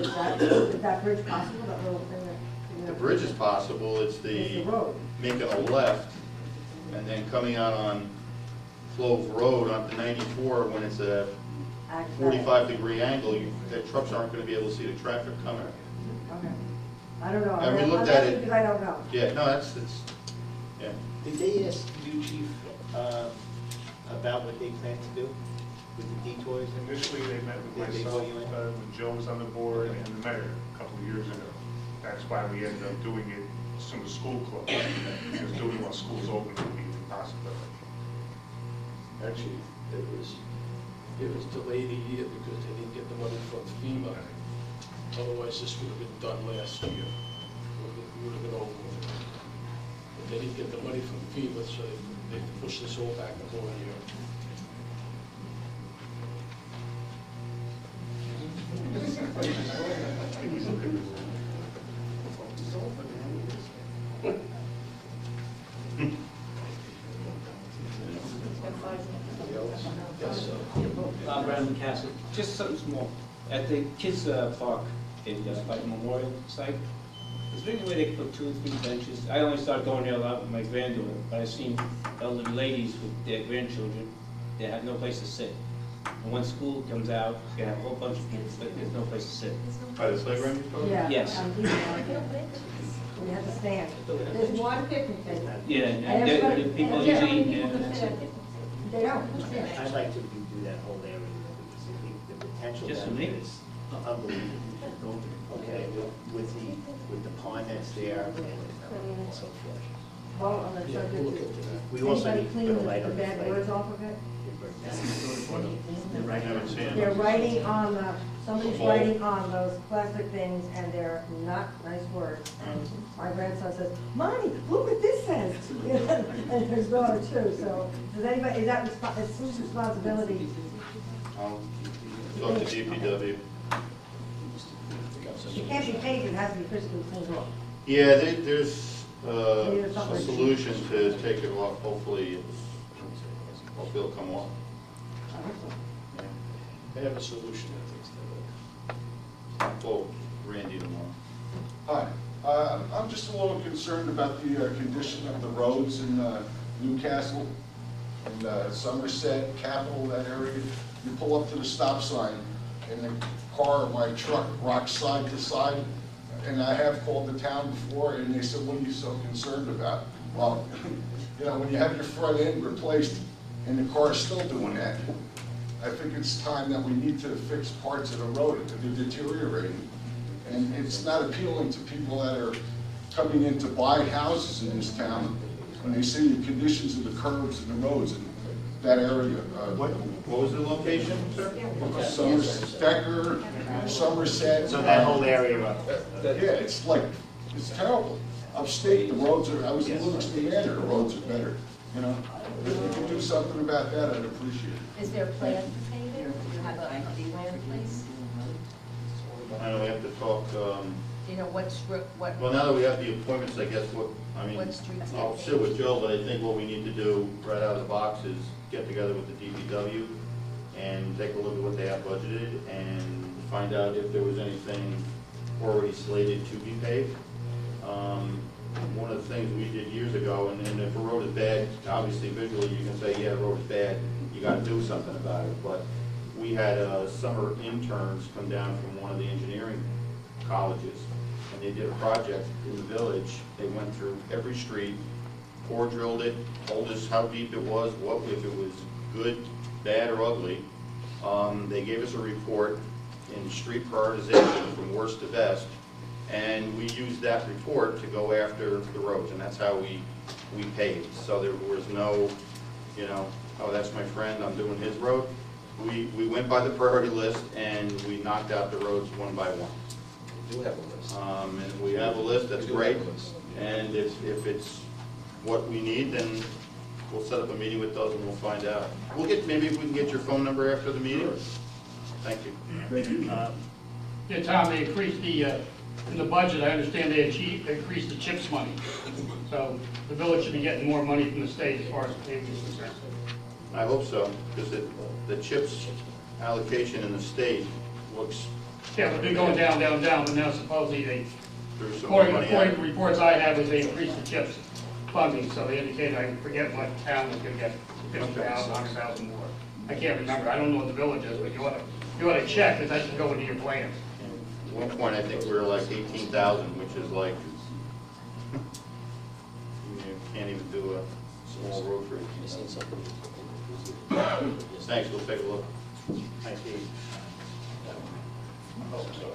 Is that bridge possible, that little thing that? the bridge is possible, it's It's the the road. making a left, and then coming out on Clove Road onto 94, when it's a 45-degree angle, the trucks aren't gonna be able to see the traffic coming. Okay. I don't know. And we I'm looked at asking it. because I don't know. Yeah, no, it's, yeah. Did they ask you, Chief, about what they plan to do with the detours? Initially, they met with Did they myself, call you in? when Joe was on the board, and the mayor a couple of years ago. That's why we ended up doing it as soon as school closed, because doing it while school's open would be an impossibility. Actually, it was delayed a year because they didn't get the money from FEMA. Otherwise, this would have been done last year. It would have been over with. But they didn't get the money from FEMA, so they pushed this all back a whole year. Yes, sir. Bob Brandon Castle, just something small. At the kids' park, by the memorial site, is there any way they could put 2 or 3 benches? I only started going there a lot with my granddaughter, but I've seen elderly ladies with their grandchildren, they have no place to sit. And when school comes out, they have a whole bunch of kids, but there's no place to sit. By the playground you're talking Yeah. about? Yes. We have to stand. There's one picnic table. Yeah, And and everybody- the people and usually everybody eat there, can and that's sit. it. They don't. That's it. I'd like to do that whole area, because I think the potential Just for down there me? is unbelievable. Okay, with the pond that's there and so forth. Well, on the subject, We also anybody need to clean put a light the on the bad flag. words off of it? Right now, it's They're writing on the, somebody's writing on those plastic things, and they're not nice words. And my grandson says, "Mommy, look what this says." And his daughter too, so, does anybody, is that, is whose responsibility? I'll talk to DPW. It can't be painted, it has to be physically cleaned off. Yeah, there's Maybe a there's something- solution to take it off, hopefully it'll come off. Yeah. They have a solution, I think. I'll call Randy tomorrow. Hi, I'm just a little concerned about the condition of the roads in Newcastle and Somerset, Capitol, that area. You pull up to the stop sign and the car or my truck rocks side to side. And I have called the town before and they said, what are you so concerned about? Well, you know, when you have your front end replaced and the car is still doing that, I think it's time that we need to fix parts of the road that are deteriorating. And it's not appealing to people that are coming in to buy houses in this town when they see the conditions of the curbs and the roads in that area. What was the location, sir? Somerset. So that whole area up Yeah, it's like, it's terrible. Upstate, the roads are, I was in Livingston Manor, the roads are better, you know? If we could do something about that, I'd appreciate it. Is there a plan to pave it, or do you have an idea in place? I know we have to talk, Do you know what well, now that we have the appointments, I guess What streets I'll get sit with Joe, but I think what we need to do right out of the box is get together with the DPW and take a look at what they have budgeted and find out if there was anything already slated to be paved. One of the things we did years ago, and if a road is bad, obviously visually you can say, yeah, the road is bad, you gotta do something about it, but we had summer interns come down from one of the engineering colleges, and they did a project in the village. They went through every street, core drilled it, told us how deep it was, what, if it was good, bad, or ugly. They gave us a report in street prioritization from worst to best, and we used that report to go after the roads, and that's how we paved. So there was no, you know, oh, that's my friend, I'm doing his road. We went by the priority list, and we knocked out the roads one by one. We do have a list. And we have a list, that's We do great. have a list. And if it's what we need, then we'll set up a meeting with those and we'll find out. Maybe if we can get your phone number after the meeting. Thank you. Yeah, Tom, they increased in the budget, I understand they increased the CHIPS money. So the village should be getting more money from the state as far as paving is concerned. I hope so, because the CHIPS allocation in the state looks Yeah, but they're going down, down, down, but now supposedly they, through some more according money. to reports I have, is they increased the CHIPS funding, so they indicated, I forget what town was gonna get 50,000, 100,000 more. I can't remember, I don't know what the village is, but you ought to check, because that should go into your plans. At one point, I think we were like 18,000, which is like, you can't even do a small road trip. Thanks, we'll take a look. Thank you. Oh, sorry.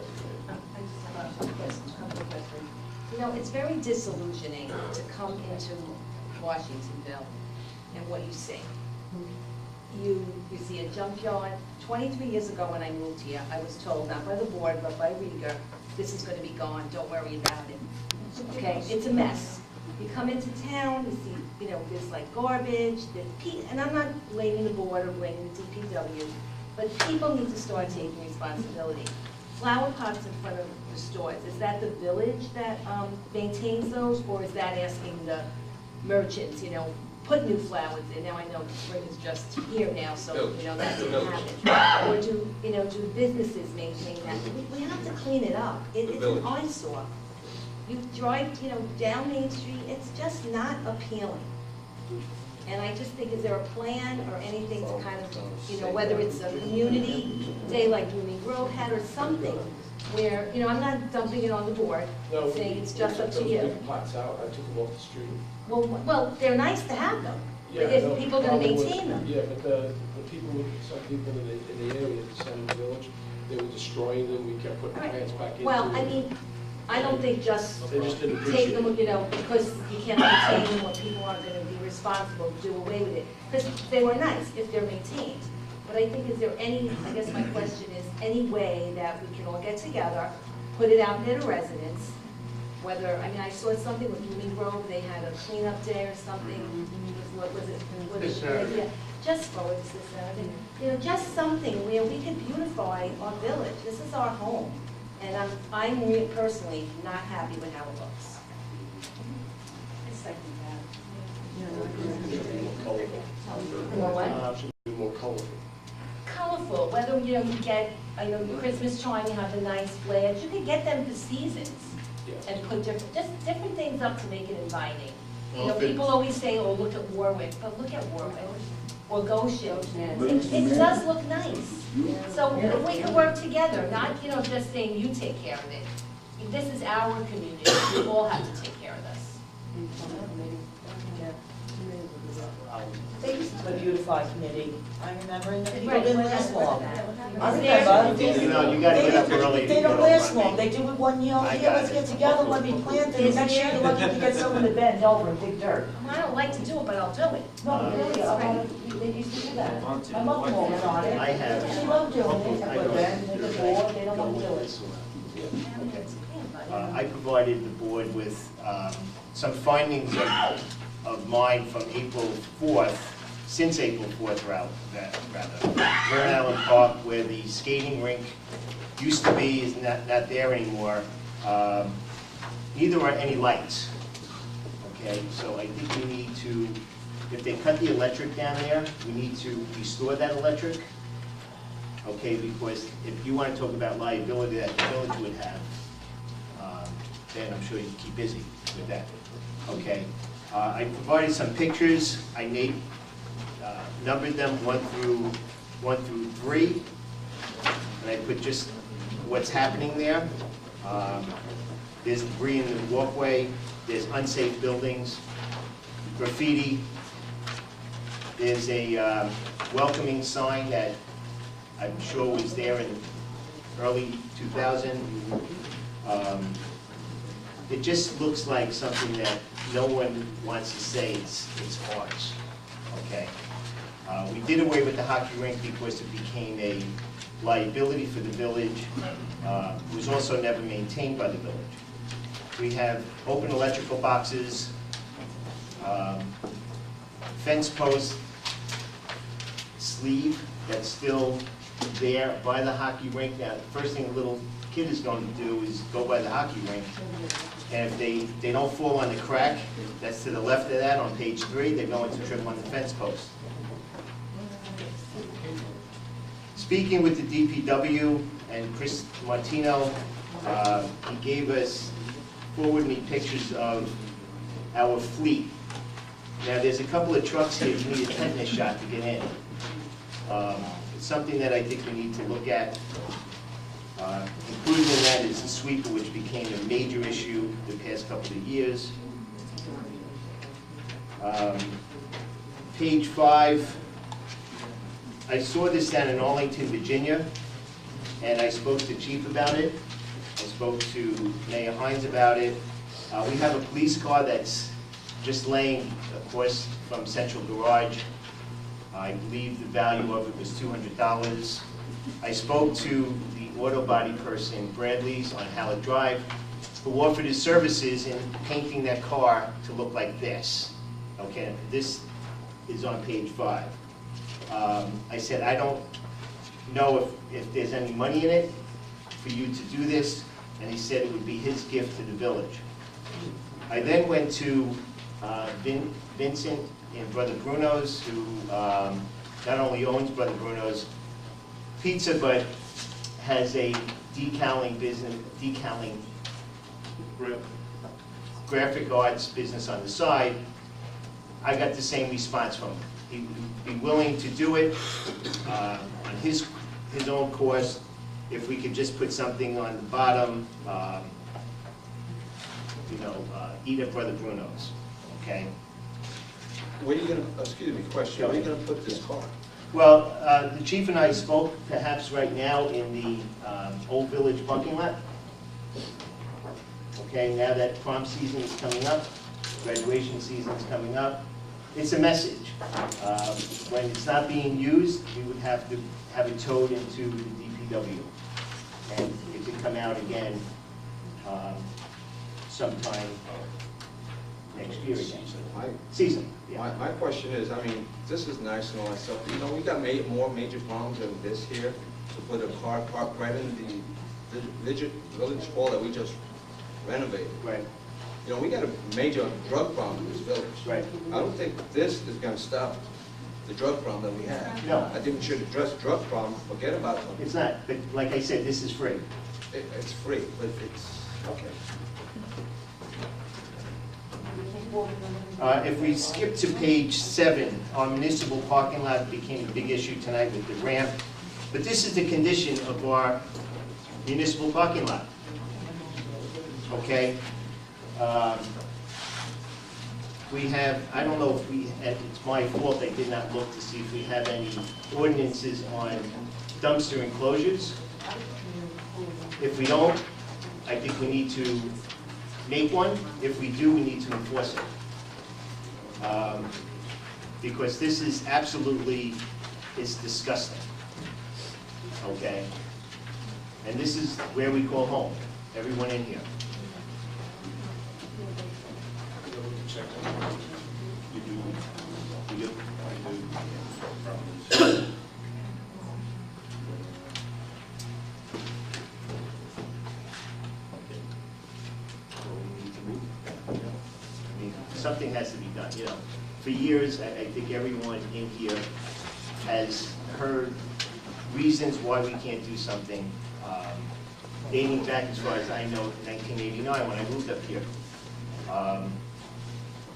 I just have a question, a couple of questions. You know, it's very disillusioning to come into Washingtonville and what you see. You see a junkyard. 23 years ago when I moved here, I was told, not by the board, but by Rieger, this is going to be gone, don't worry about it. Okay, it's a mess. You come into town, you see, you know, there's like garbage, and I'm not blaming the board or blaming the DPW, but people need to start taking responsibility. Flower pots in front of the stores, is that the village that maintains those, or is that asking the merchants, you know, put new flowers in? Now I know spring is just here now, so, you know, that didn't happen. Or do, you know, do businesses maintain that? We have to clean it up. It's an eyesore. You drive, you know, down Main Street, it's just not appealing. And I just think, is there a plan or anything to kind of, you know, whether it's a community day like Blooming Grove had or something, where, you know, I'm not dumping it on the board, saying it's just up to you. Those pots out, I took them off the street. Well, they're nice to have them, Yeah, but if no, people are the gonna problem was- maintain them. Yeah, but the people, some people in the area, the Center Village, they were destroying them, we kept putting plants back into them. Well, I mean, I don't think just They just didn't take appreciate them, it. you know, because you can't maintain them or people aren't gonna be responsible to do away with it. Because they were nice if they're maintained. But I think, is there any, I guess my question is, any way that we can all get together, put it out there to residents, whether, I mean, I saw something with Blooming Grove, they had a cleanup day or something, what was it? This Saturday. Yeah, just, oh, it's this Saturday. You know, just something where we could beautify our village. This is our home. And I'm personally not happy with how it looks. I second that. More what? Should be more colorful. Colorful, whether, you know, you get, I know your Christmas time, you have the nice flags, you could get them for seasons. Yeah. And put different things up to make it inviting. You Well, know, if it- people always say, oh, look at Warwick, but look at Warwick. Or Goshen. It does look nice. So if we could work together, not, you know, just saying you take care of it. This is our community, we all have to take care of this. They used to have a beautify committee, I remember, and the people Right, didn't what last happened to long. that? I Is there- remember. You know, you gotta get up early. They don't last long, they do it 1 year, let's get together, let me plant it, Is next year there- you're lucky to get someone to bend over and dig dirt. I don't like to do it, but I'll do it. No, really, they used to do that. My mother-in-law was on it. I have- She loved doing it, but then they get bored, they don't want to do it. I provided the board with some findings of mine from April 4th, since April 4th rather. Vern Allen Park, where the skating rink used to be, is not there anymore. Neither are any lights. Okay, so I think we need to, if they cut the electric down there, we need to restore that electric. Okay, because if you want to talk about liability that the village would have, then I'm sure you'd keep busy with that. Okay, I provided some pictures. I numbered them 1 through 3, and I put just what's happening there. There's debris in the walkway. There's unsafe buildings. graffiti. There's a welcoming sign that I'm sure was there in early 2000. It just looks like something that no one wants to say it's ours, okay? We did away with the hockey rink because it became a liability for the village. It was also never maintained by the village. We have open electrical boxes, fence post, sleeve that's still there by the hockey rink. Now, the first thing a little kid is going to do is go by the hockey rink, and if they don't fall on the crack, that's to the left of that on page 3, they're going to trip on the fence post. Speaking with the DPW and Chris Martino, he gave us, forwarded me pictures of our fleet. Now, there's a couple of trucks here, you need a tetanus shot to get in. It's something that I think we need to look at. Included in that is the sweeper, which became a major issue the past couple of years. Page 5, I saw this down in Arlington, Virginia, and I spoke to Chief about it. I spoke to Mayor Hines about it. We have a police car that's just laying, of course, from Central Garage. I believe the value of it was $200. I spoke to the auto body person, Bradley's on Hallett Drive, who offered his services in painting that car to look like this. Okay, this is on page 5. I said, I don't know if there's any money in it for you to do this, and he said it would be his gift to the village. I then went to Vincent in Brother Bruno's, who not only owns Brother Bruno's Pizza, but has a decaling business, graphic arts business on the side. I got the same response from him. He would be willing to do it on his own course if we could just put something on the bottom, eat at Brother Bruno's, okay? Where are you gonna, excuse me, question, where are you gonna put this car? Well, the chief and I spoke perhaps right now in the Old Village parking lot. Okay, now that prom season is coming up, graduation season is coming up, it's a message. When it's not being used, we would have to have it towed into the DPW. And it could come out again sometime next year again. Season, yeah. My question is, I mean, this is nice and all that stuff. You know, we got more major problems than this here, to put a car parked right in the village hall that we just renovated. Right. You know, we got a major drug problem in this village. Right. I don't think this is gonna stop the drug problem that we have. No. I think we should address the drug problem, forget about it. It's not, but like I said, this is free. It's free, but it's, okay. If we skip to page 7, our municipal parking lot became a big issue tonight with the ramp. But this is the condition of our municipal parking lot. Okay? We have, I don't know if we, it's my fault, I did not look to see if we have any ordinances on dumpster enclosures. If we don't, I think we need to make one. If we do, we need to enforce it. Because this is absolutely, it's disgusting. Okay? And this is where we call home, everyone in here. You do, you do, I do. Something has to be done, you know. For years, I think everyone in here has heard reasons why we can't do something. Dating back as far as I know, 1989, when I moved up here.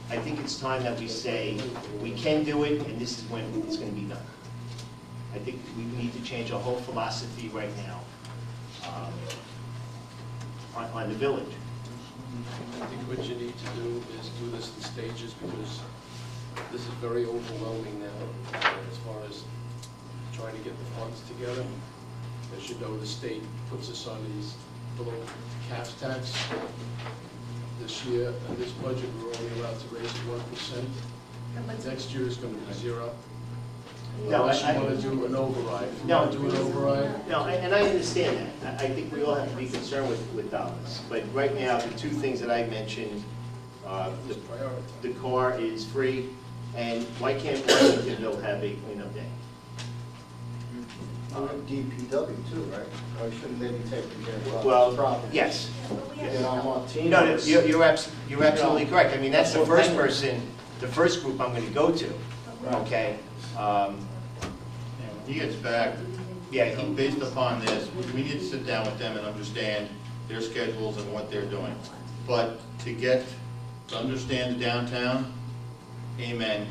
I think it's time that we say, we can do it, and this is when it's going to be done. I think we need to change our whole philosophy right now on the village. I think what you need to do is do this in stages, because this is very overwhelming now as far as trying to get the funds together. As you know, the state puts us on these below caps tax. This year, in this budget, we're only allowed to raise 1%. Next year is going to be 0. No, Unless you want to do an override. If you No. want to do an override, No, and I understand that. I think we all have to be concerned with dollars. But right now, the two things that I mentioned, it's priority. the car is free, and why can't Washingtonville have a cleanup day? DPW too, right? Or shouldn't they be taking care of Well, property? yes. You know, Martinez. No, you're absolutely correct. I mean, that's the first person, the first group I'm going to go to, okay? He gets back, Yeah, based upon this, we need to sit down with them and understand their schedules and what they're doing. But to understand the downtown, amen.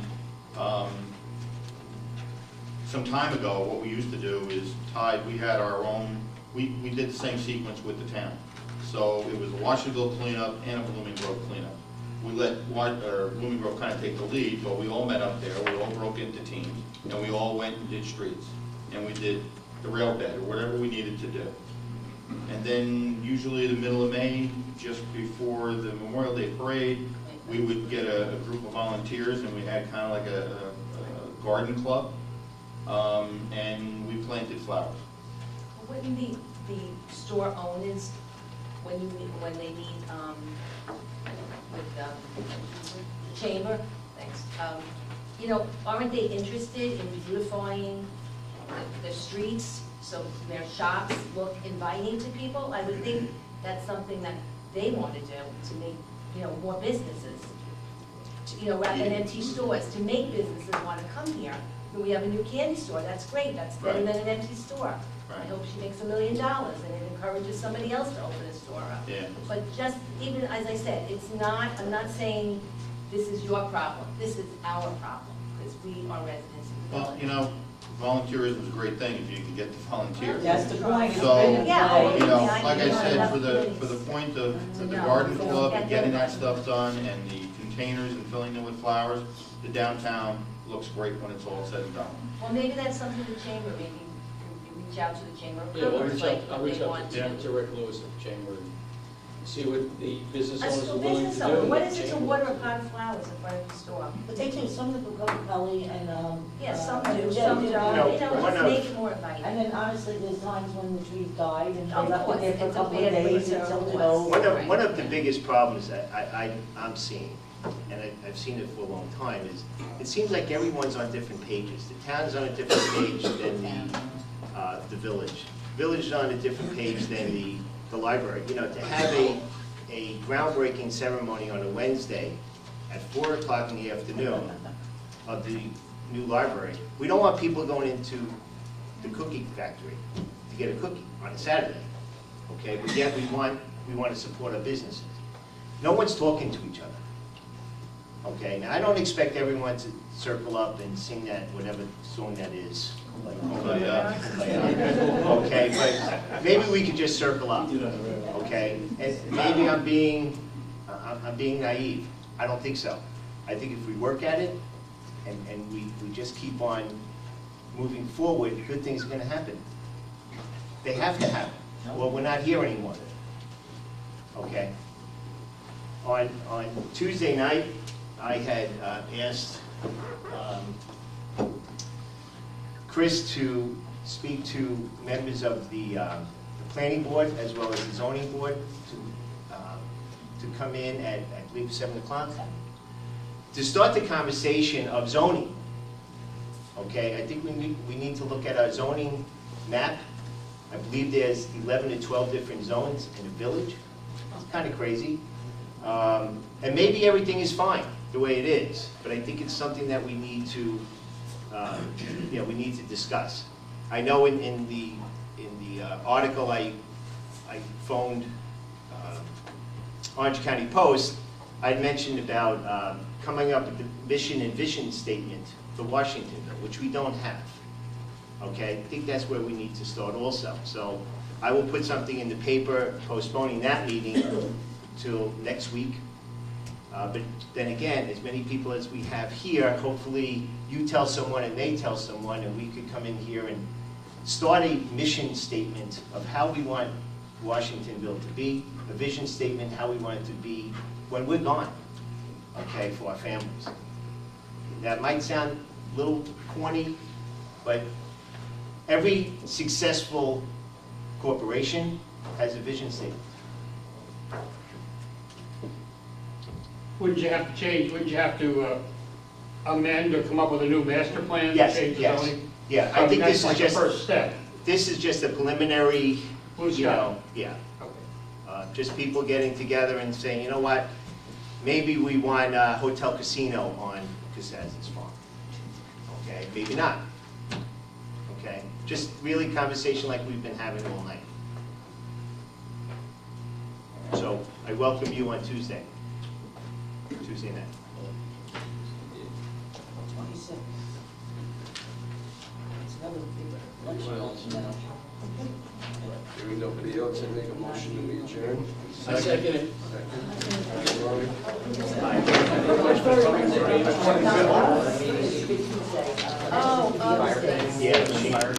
Some time ago, what we used to do is we had our own, we did the same sequence with the town. So it was a Washingtonville cleanup and a Blooming Grove cleanup. We let Blooming Grove kind of take the lead, but we all met up there, we all broke into teams, and we all went and did streets. And we did the rail bed, or whatever we needed to do. And then usually the middle of May, just before the Memorial Day Parade, we would get a group of volunteers, and we had kind of like a garden club, and we planted flowers. Wouldn't the store owners, when they meet with the chamber, thanks, you know, aren't they interested in beautifying the streets so their shops look inviting to people? I would think that's something that they want to do to make, you know, more businesses, you know, rather than empty stores, to make businesses want to come here. We have a new candy store, that's great, that's better than an empty store. I hope she makes $1 million and it encourages somebody else to open a store up. Yeah. But just, even as I said, I'm not saying this is your problem, this is our problem, because we are residents of the Well, village. you know, volunteerism is a great thing if you can get the volunteers. That's the point. So, Yeah, you know, yeah, like I know, said, enough for the committees. point of the No, garden we don't club get and getting that that. stuff done and the containers and filling them with flowers, the downtown looks great when it's all said and done. Well, maybe that's something the chamber, maybe you reach out to the chamber of Yeah, commerce, like I'll what reach they out want to Rick Lewis at the chamber and see what the business A owners are willing to business do. owner, what in is the it to chamber. water a pot of flowers in front of the store? But they do, some of them go to Pelly and, Yeah, some and do, Joe some did. don't, No, you know, one just of- make it more inviting. And then honestly, there's times when the trees died and Of they left course, it there for a it's a couple of bad days winter, until of it course. over. One of the biggest problems that I'm seeing, and I've seen it for a long time, is it seems like everyone's on different pages. The town's on a different page than the village. Village is on a different page than the library. You know, to have a groundbreaking ceremony on a Wednesday at 4 o'clock in the afternoon of the new library, we don't want people going into the cookie factory to get a cookie on a Saturday, okay? But yet we want to support our businesses. No one's talking to each other, okay? Now, I don't expect everyone to circle up and sing that, whatever song that is. Okay, but maybe we could just circle up, okay? And maybe I'm being naive. I don't think so. I think if we work at it and we just keep on moving forward, good things are gonna happen. They have to happen. Well, we're not here anymore, okay? On Tuesday night, I had asked Chris to speak to members of the planning board as well as the zoning board to come in at, I believe, 7 o'clock, to start the conversation of zoning. Okay, I think we need to look at our zoning map. I believe there's 11 to 12 different zones in the village. It's kind of crazy. And maybe everything is fine the way it is, but I think it's something that we need to, we need to discuss. I know in the article I phoned Orange County Post, I mentioned about coming up with the mission and vision statement for Washingtonville, which we don't have. Okay, I think that's where we need to start also. So I will put something in the paper postponing that meeting till next week. But then again, as many people as we have here, hopefully you tell someone and they tell someone, and we could come in here and start a mission statement of how we want Washingtonville to be, a vision statement, how we want it to be when we're gone, okay, for our families. That might sound a little corny, but every successful corporation has a vision statement. Wouldn't you have to change, wouldn't you have to amend or come up with a new master plan to Yes, change the yes. zoning? Yeah, I think this is That's like just. the first step. This is just a preliminary, Blue you sky. know, yeah. Just people getting together and saying, you know what, maybe we want a hotel casino on Cossasset's Farm. Okay, maybe not. Okay, just really conversation like we've been having all night. So I welcome you on Tuesday night. 26. It's another big lunch now. Hearing nobody else, I make a motion to adjourn. I second it. Oh, Yeah, she-